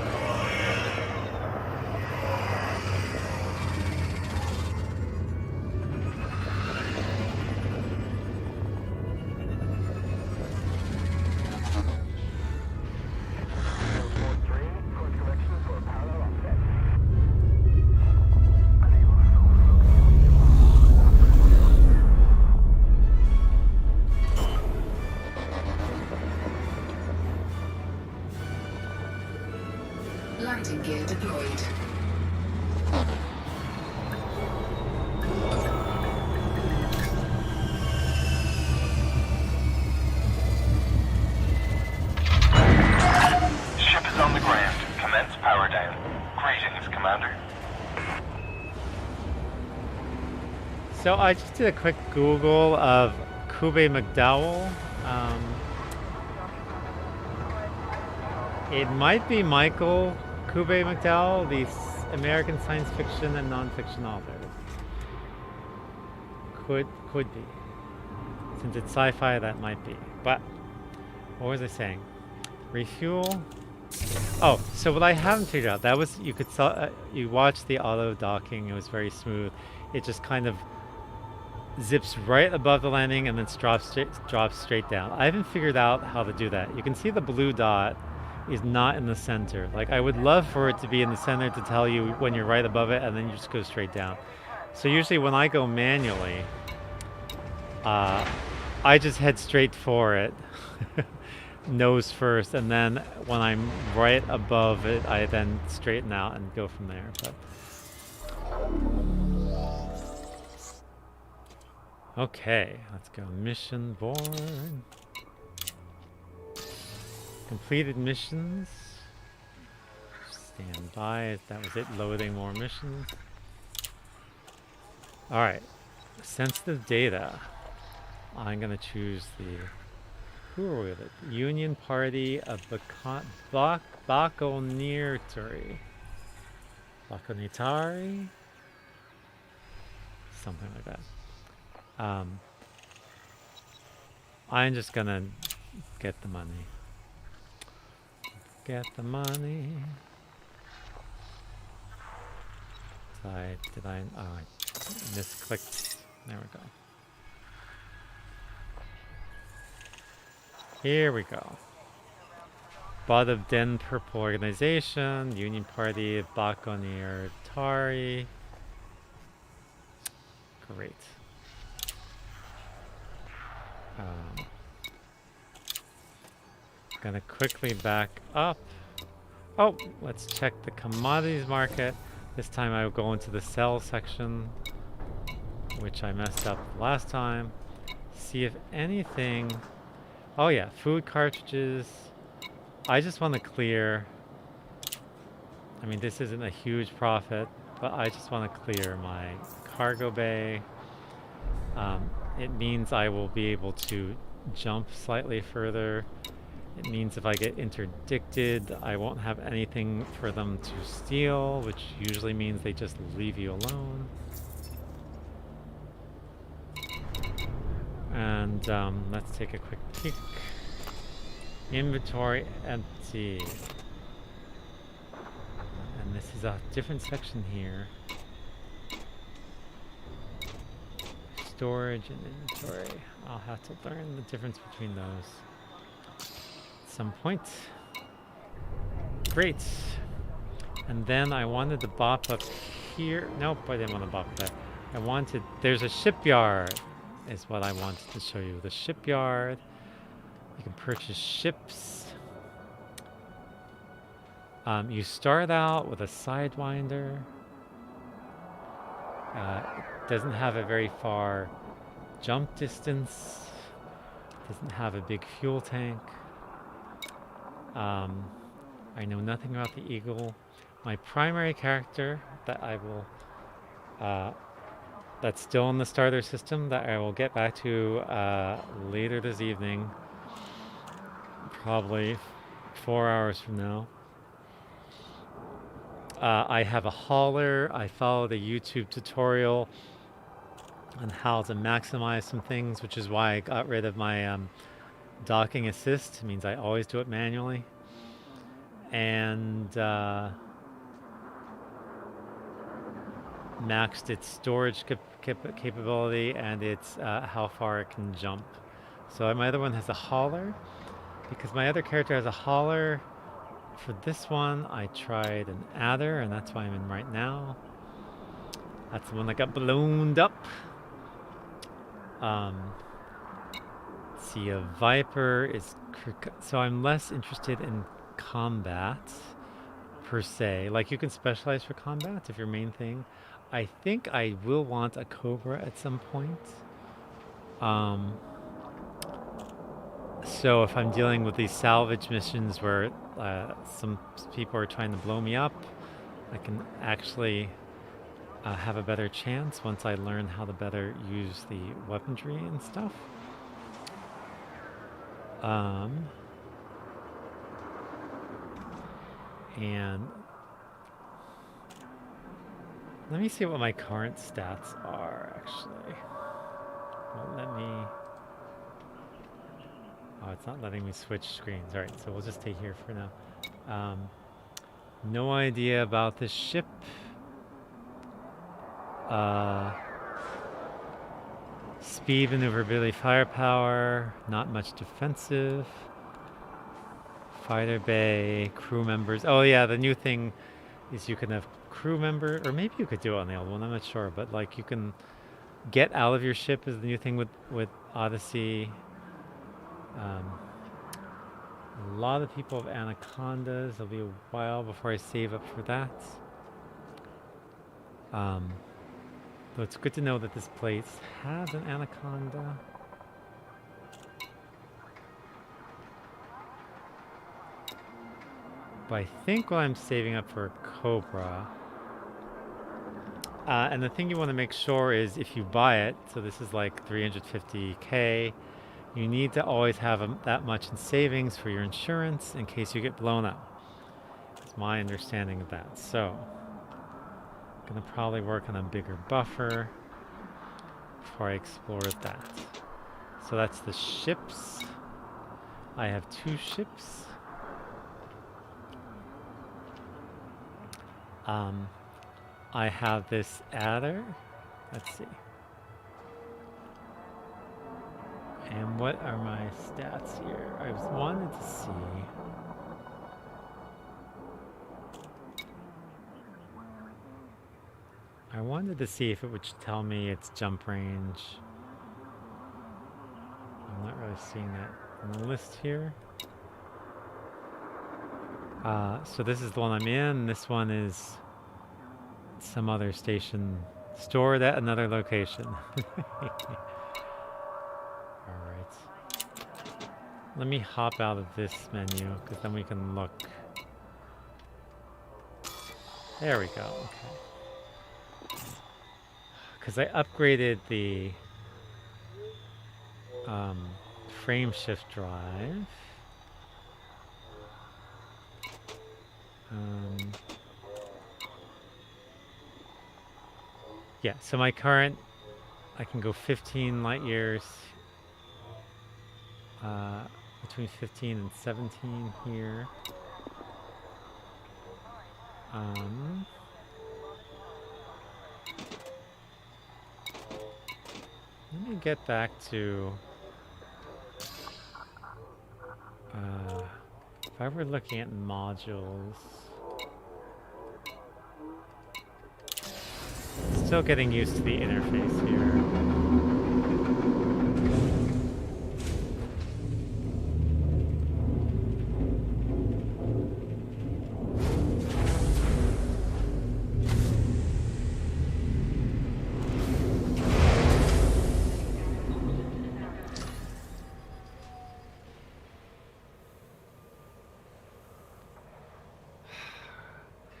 Landing gear deployed. Ship is on the ground. Commence power down. Greetings, Commander. So I just did a quick Google of Kube McDowell. It might be Michael Kube McDowell, the American science fiction and nonfiction author. Could be. Since it's sci-fi, that might be. But what was I saying? Refuel. Oh, so what I haven't figured out, that was you watch the auto docking. It was very smooth. It just kind of zips right above the landing and then drops straight down. I haven't figured out how to do that. You can see the blue dot is not in the center. Like, I would love for it to be in the center to tell you when you're right above it, and then you just go straight down. So usually when I go manually, I just head straight for it, nose first, and then when I'm right above it, I then straighten out and go from there. But okay, let's go. Mission board. Completed missions. Stand by. That was it. Loading more missions. Alright. Sensitive data. I'm going to choose the... Who are we with? Union Party of Bakonitari. Bakonitari? Something like that. I'm just going to get the money. Get the money. Oh, I misclicked. There we go. Here we go. Bud of Den Purple Organization, Union Party, Bakonir Tari. Great. Gonna quickly back up. Oh, let's check the commodities market. This time I will go into the sell section, which I messed up last time. See if anything... Oh yeah, food cartridges. I just want to clear... I mean, this isn't a huge profit, but I just want to clear my cargo bay. It means I will be able to jump slightly further. It means if I get interdicted, I won't have anything for them to steal, which usually means they just leave you alone. And let's take a quick peek. Inventory empty. And this is a different section here. Storage and inventory. I'll have to learn the difference between those at some point. Great. And then I wanted to bop up here. Nope, I didn't want to bop that. I wanted... There's a shipyard, is what I wanted to show you. The shipyard. You can purchase ships. You start out with a Sidewinder. It doesn't have a very far jump distance. Doesn't have a big fuel tank. I know nothing about the Eagle. My primary character that I will... that's still in the starter system that I will get back to later this evening. Probably 4 hours from now. I have a hauler. I followed a YouTube tutorial on how to maximize some things, which is why I got rid of my docking assist. It means I always do it manually. And maxed its storage capability and its how far it can jump. So my other one has a hauler. Because my other character has a hauler, for this one I tried an adder, and that's why I'm in right now. That's the one that got ballooned up. See, a Viper is... So I'm less interested in combat, per se. Like you can specialize for combat if your main thing. I think I will want a Cobra at some point. So if I'm dealing with these salvage missions where some people are trying to blow me up, I can actually have a better chance once I learn how to better use the weaponry and stuff. And let me see what my current stats are, actually. Well, let me... Oh, it's not letting me switch screens. Alright, so we'll just stay here for now. No idea about this ship. Speed, maneuverability, firepower. Not much defensive. Fighter bay, crew members. Oh yeah, the new thing is you can have crew member, or maybe you could do it on the old one, I'm not sure, but like you can get out of your ship is the new thing with Odyssey. A lot of people have anacondas. It'll be a while before I save up for that. Though it's good to know that this place has an anaconda. But I think what I'm saving up for a Cobra. And the thing you want to make sure is if you buy it, so this is like 350k, you need to always have that much in savings for your insurance in case you get blown up. That's my understanding of that. So, I'm going to probably work on a bigger buffer before I explore that. So that's the ships. I have 2 ships. I have this adder. Let's see. And what are my stats here? I wanted to see. I wanted to see if it would tell me its jump range. I'm not really seeing that on the list here. So this is the one I'm in. This one is some other station stored at another location. Alright. Let me hop out of this menu, because then we can look. There we go, okay. Because I upgraded the frame shift drive. Yeah, so my current, I can go 15 light years, between 15 and 17 here. Let me get back to, if I were looking at modules, still getting used to the interface here.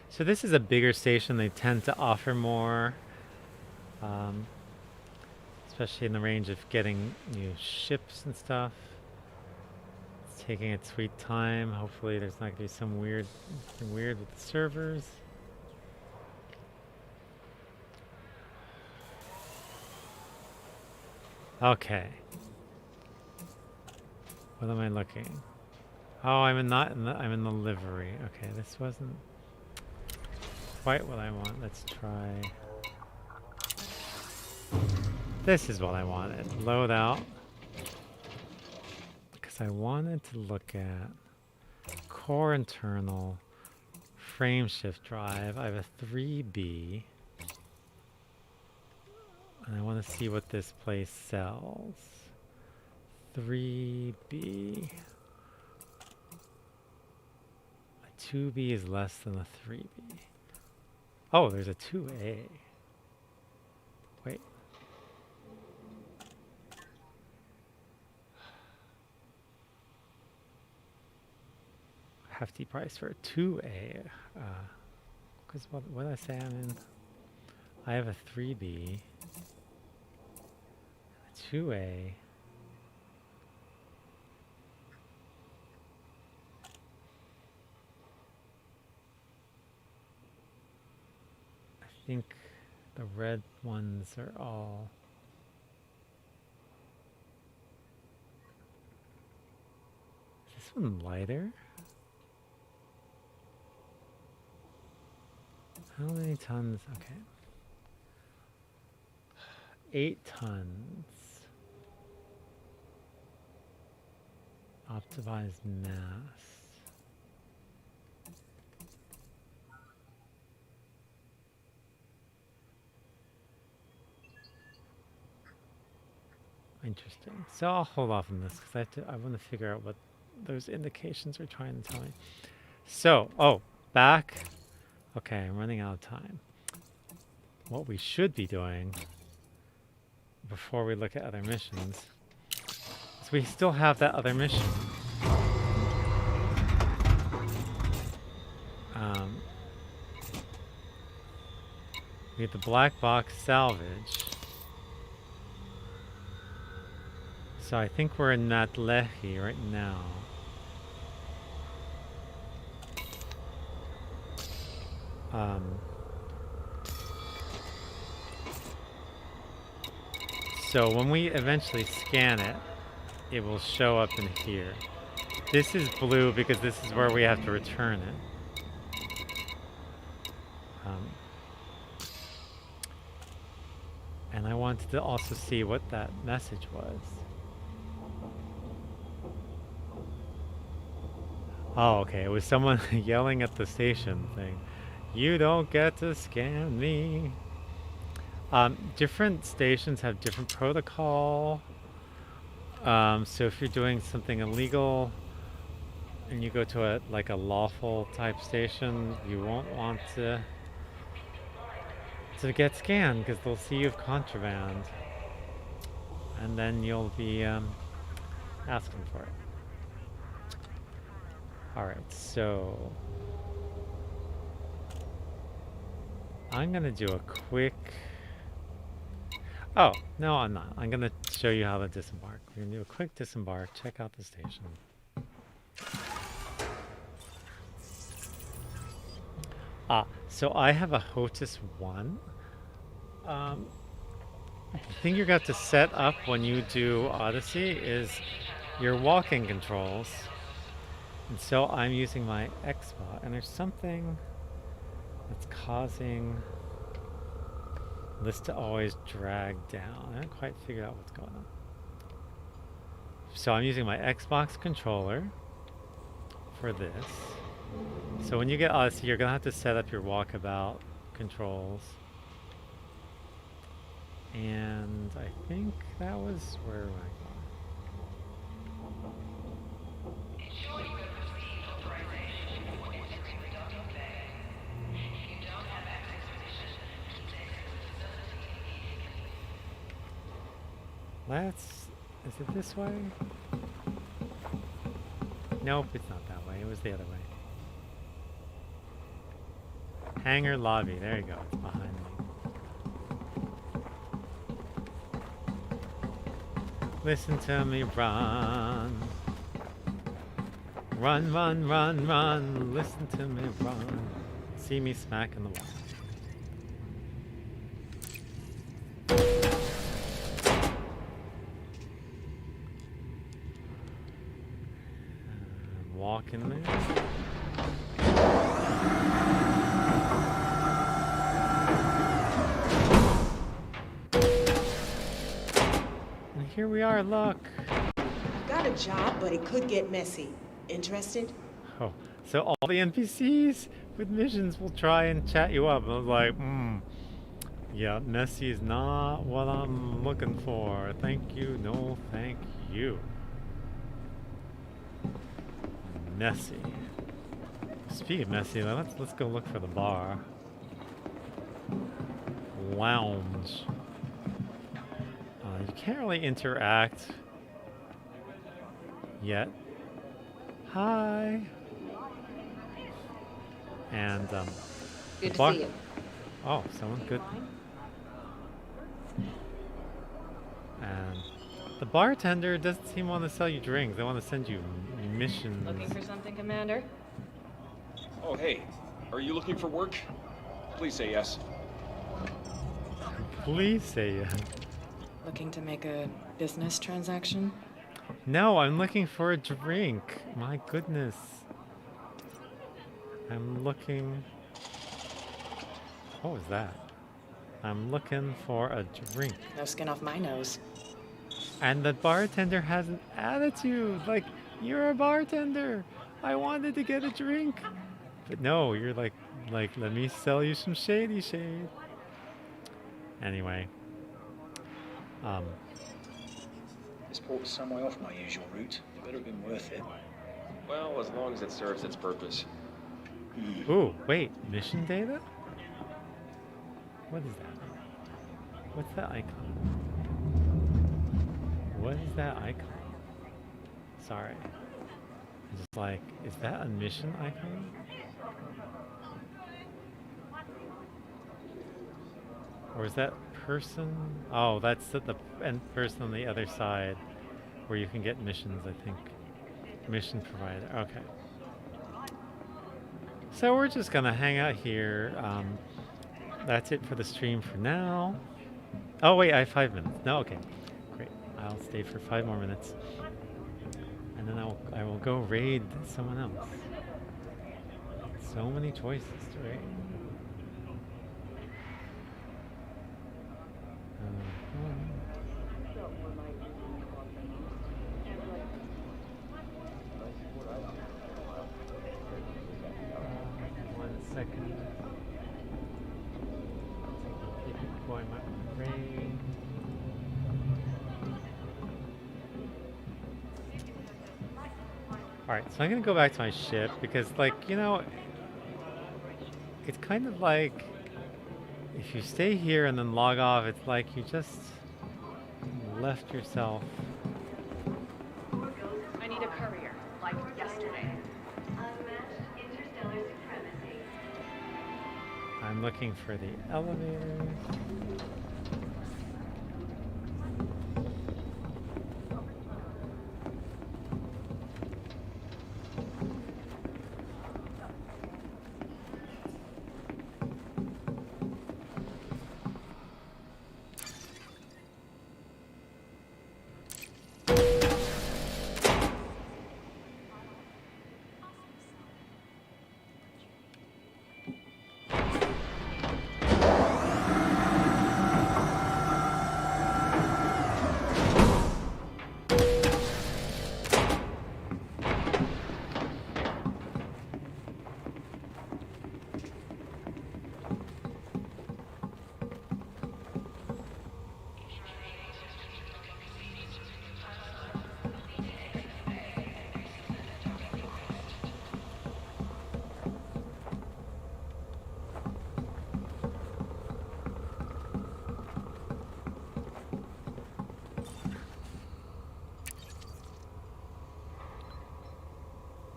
So this is a bigger station. They tend to offer more. Especially in the range of getting new ships and stuff. It's taking its sweet time. Hopefully there's not going to be some weird with the servers. Okay. What am I looking? Oh, I'm in the livery. Okay, this wasn't quite what I want. Let's try. This is what I wanted. Load out. Because I wanted to look at core internal frame shift drive. I have a 3B. And I want to see what this place sells. 3B. A 2B is less than a 3B. Oh, there's a 2A. Wait. Hefty price for a 2A. Because what did I say I'm in? I have a 3B. A 2A. I think the red ones are all... Is this one lighter? How many tons? Okay. 8 tons. Optimized mass. Interesting. So I'll hold off on this because I want to figure out what those indications are trying to tell me. So, oh, back. Okay, I'm running out of time. What we should be doing before we look at other missions is we still have that other mission. We have the black box salvage. So I think we're in Matlehi right now. So when we eventually scan it, it will show up in here. This is blue because this is where we have to return it. And I wanted to also see what that message was. Oh, okay. It was someone yelling at the station thing. You don't get to scan me. Different stations have different protocol. So if you're doing something illegal and you go to like a lawful type station, you won't want to get scanned because they'll see you have contraband. And then you'll be asking for it. Alright, so I'm gonna do a quick... Oh, no I'm not. I'm gonna show you how to disembark. We're gonna do a quick disembark, check out the station. So I have a HOTUS 1. The thing you're going to set up when you do Odyssey is your walking controls. And so I'm using my Xbox, and there's something that's causing this to always drag down. I haven't quite figured out what's going on. So I'm using my Xbox controller for this. So when you get Odyssey, you're going to have to set up your walkabout controls. And I think that was where I got. Is it this way? Nope, it's not that way. It was the other way. Hangar lobby. There you go. It's behind me. Listen to me run. Run, run, run, run. Listen to me run. See me smack in the wall. Walk in there. And here we are, look. Got a job, but it could get messy. Interested? Oh, so all the NPCs with missions will try and chat you up. And I was like, yeah, messy is not what I'm looking for. Thank you, no thank you. Messy. Speaking of messy, let's go look for the bar. Lounge. You can't really interact yet. Hi. And Good the to see you. Oh, someone good. And the bartender doesn't seem to want to sell you drinks. They want to send you missions. Looking for something, Commander? Oh, hey. Are you looking for work? Please say yes. Please say yes. Looking to make a business transaction? No, I'm looking for a drink. My goodness. I'm looking... What was that? I'm looking for a drink. No skin off my nose. And the bartender has an attitude. Like, you're a bartender. I wanted to get a drink. But no, you're like, let me sell you some shady shade. Anyway. This port's some way off my usual route. It better have been worth it. Well, as long as it serves its purpose. Ooh, wait. Mission data? What is that? What's that icon? What is that icon? Sorry. I'm just like, is that a mission icon? Or is that person? Oh, that's the person on the other side where you can get missions, I think. Mission provider. Okay. So we're just gonna hang out here. That's it for the stream for now. Oh wait, I have 5 minutes. No, okay. Great. I'll stay for 5 more minutes. And then I will go raid someone else. So many choices to raid. One second. Boy, my raid. Alright, so I'm gonna go back to my ship because, like, you know, it's kind of like if you stay here and then log off, it's like you just left yourself. I need a courier, like yesterday. Unmatched interstellar supremacy. I'm looking for the elevators.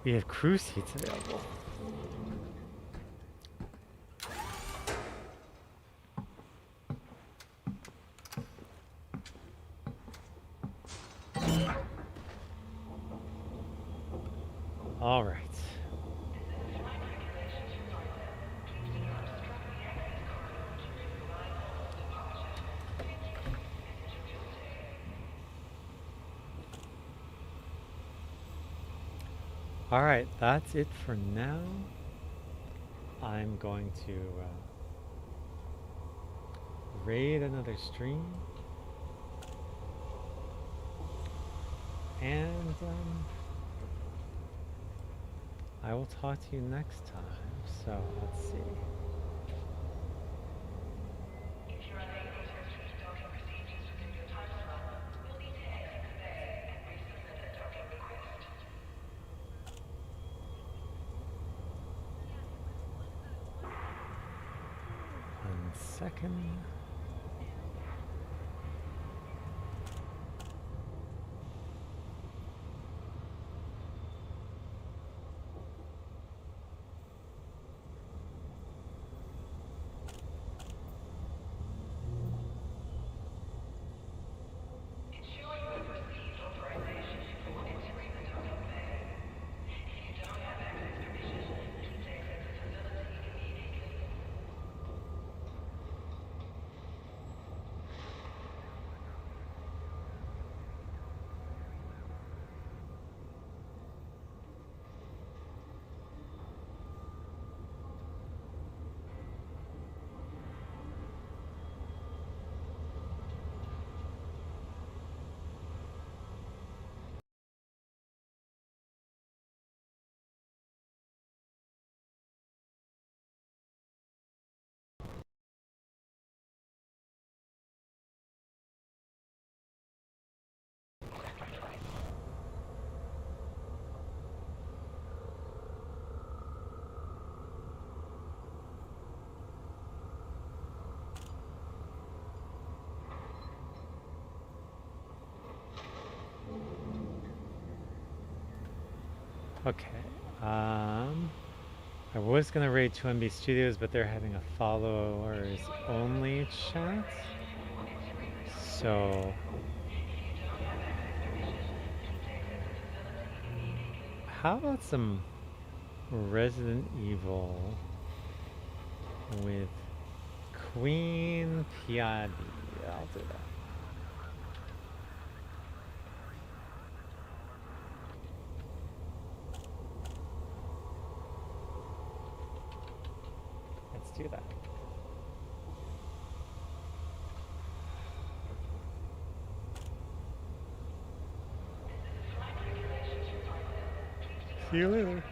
We have crew seats available. All right. All right, that's it for now. I'm going to raid another stream. And I will talk to you next time. So let's see. second. Okay. I was gonna raid 2MB Studios, but they're having a followers only chat. So how about some Resident Evil with Queen Piatti? I'll do that. Let's do that. See you later.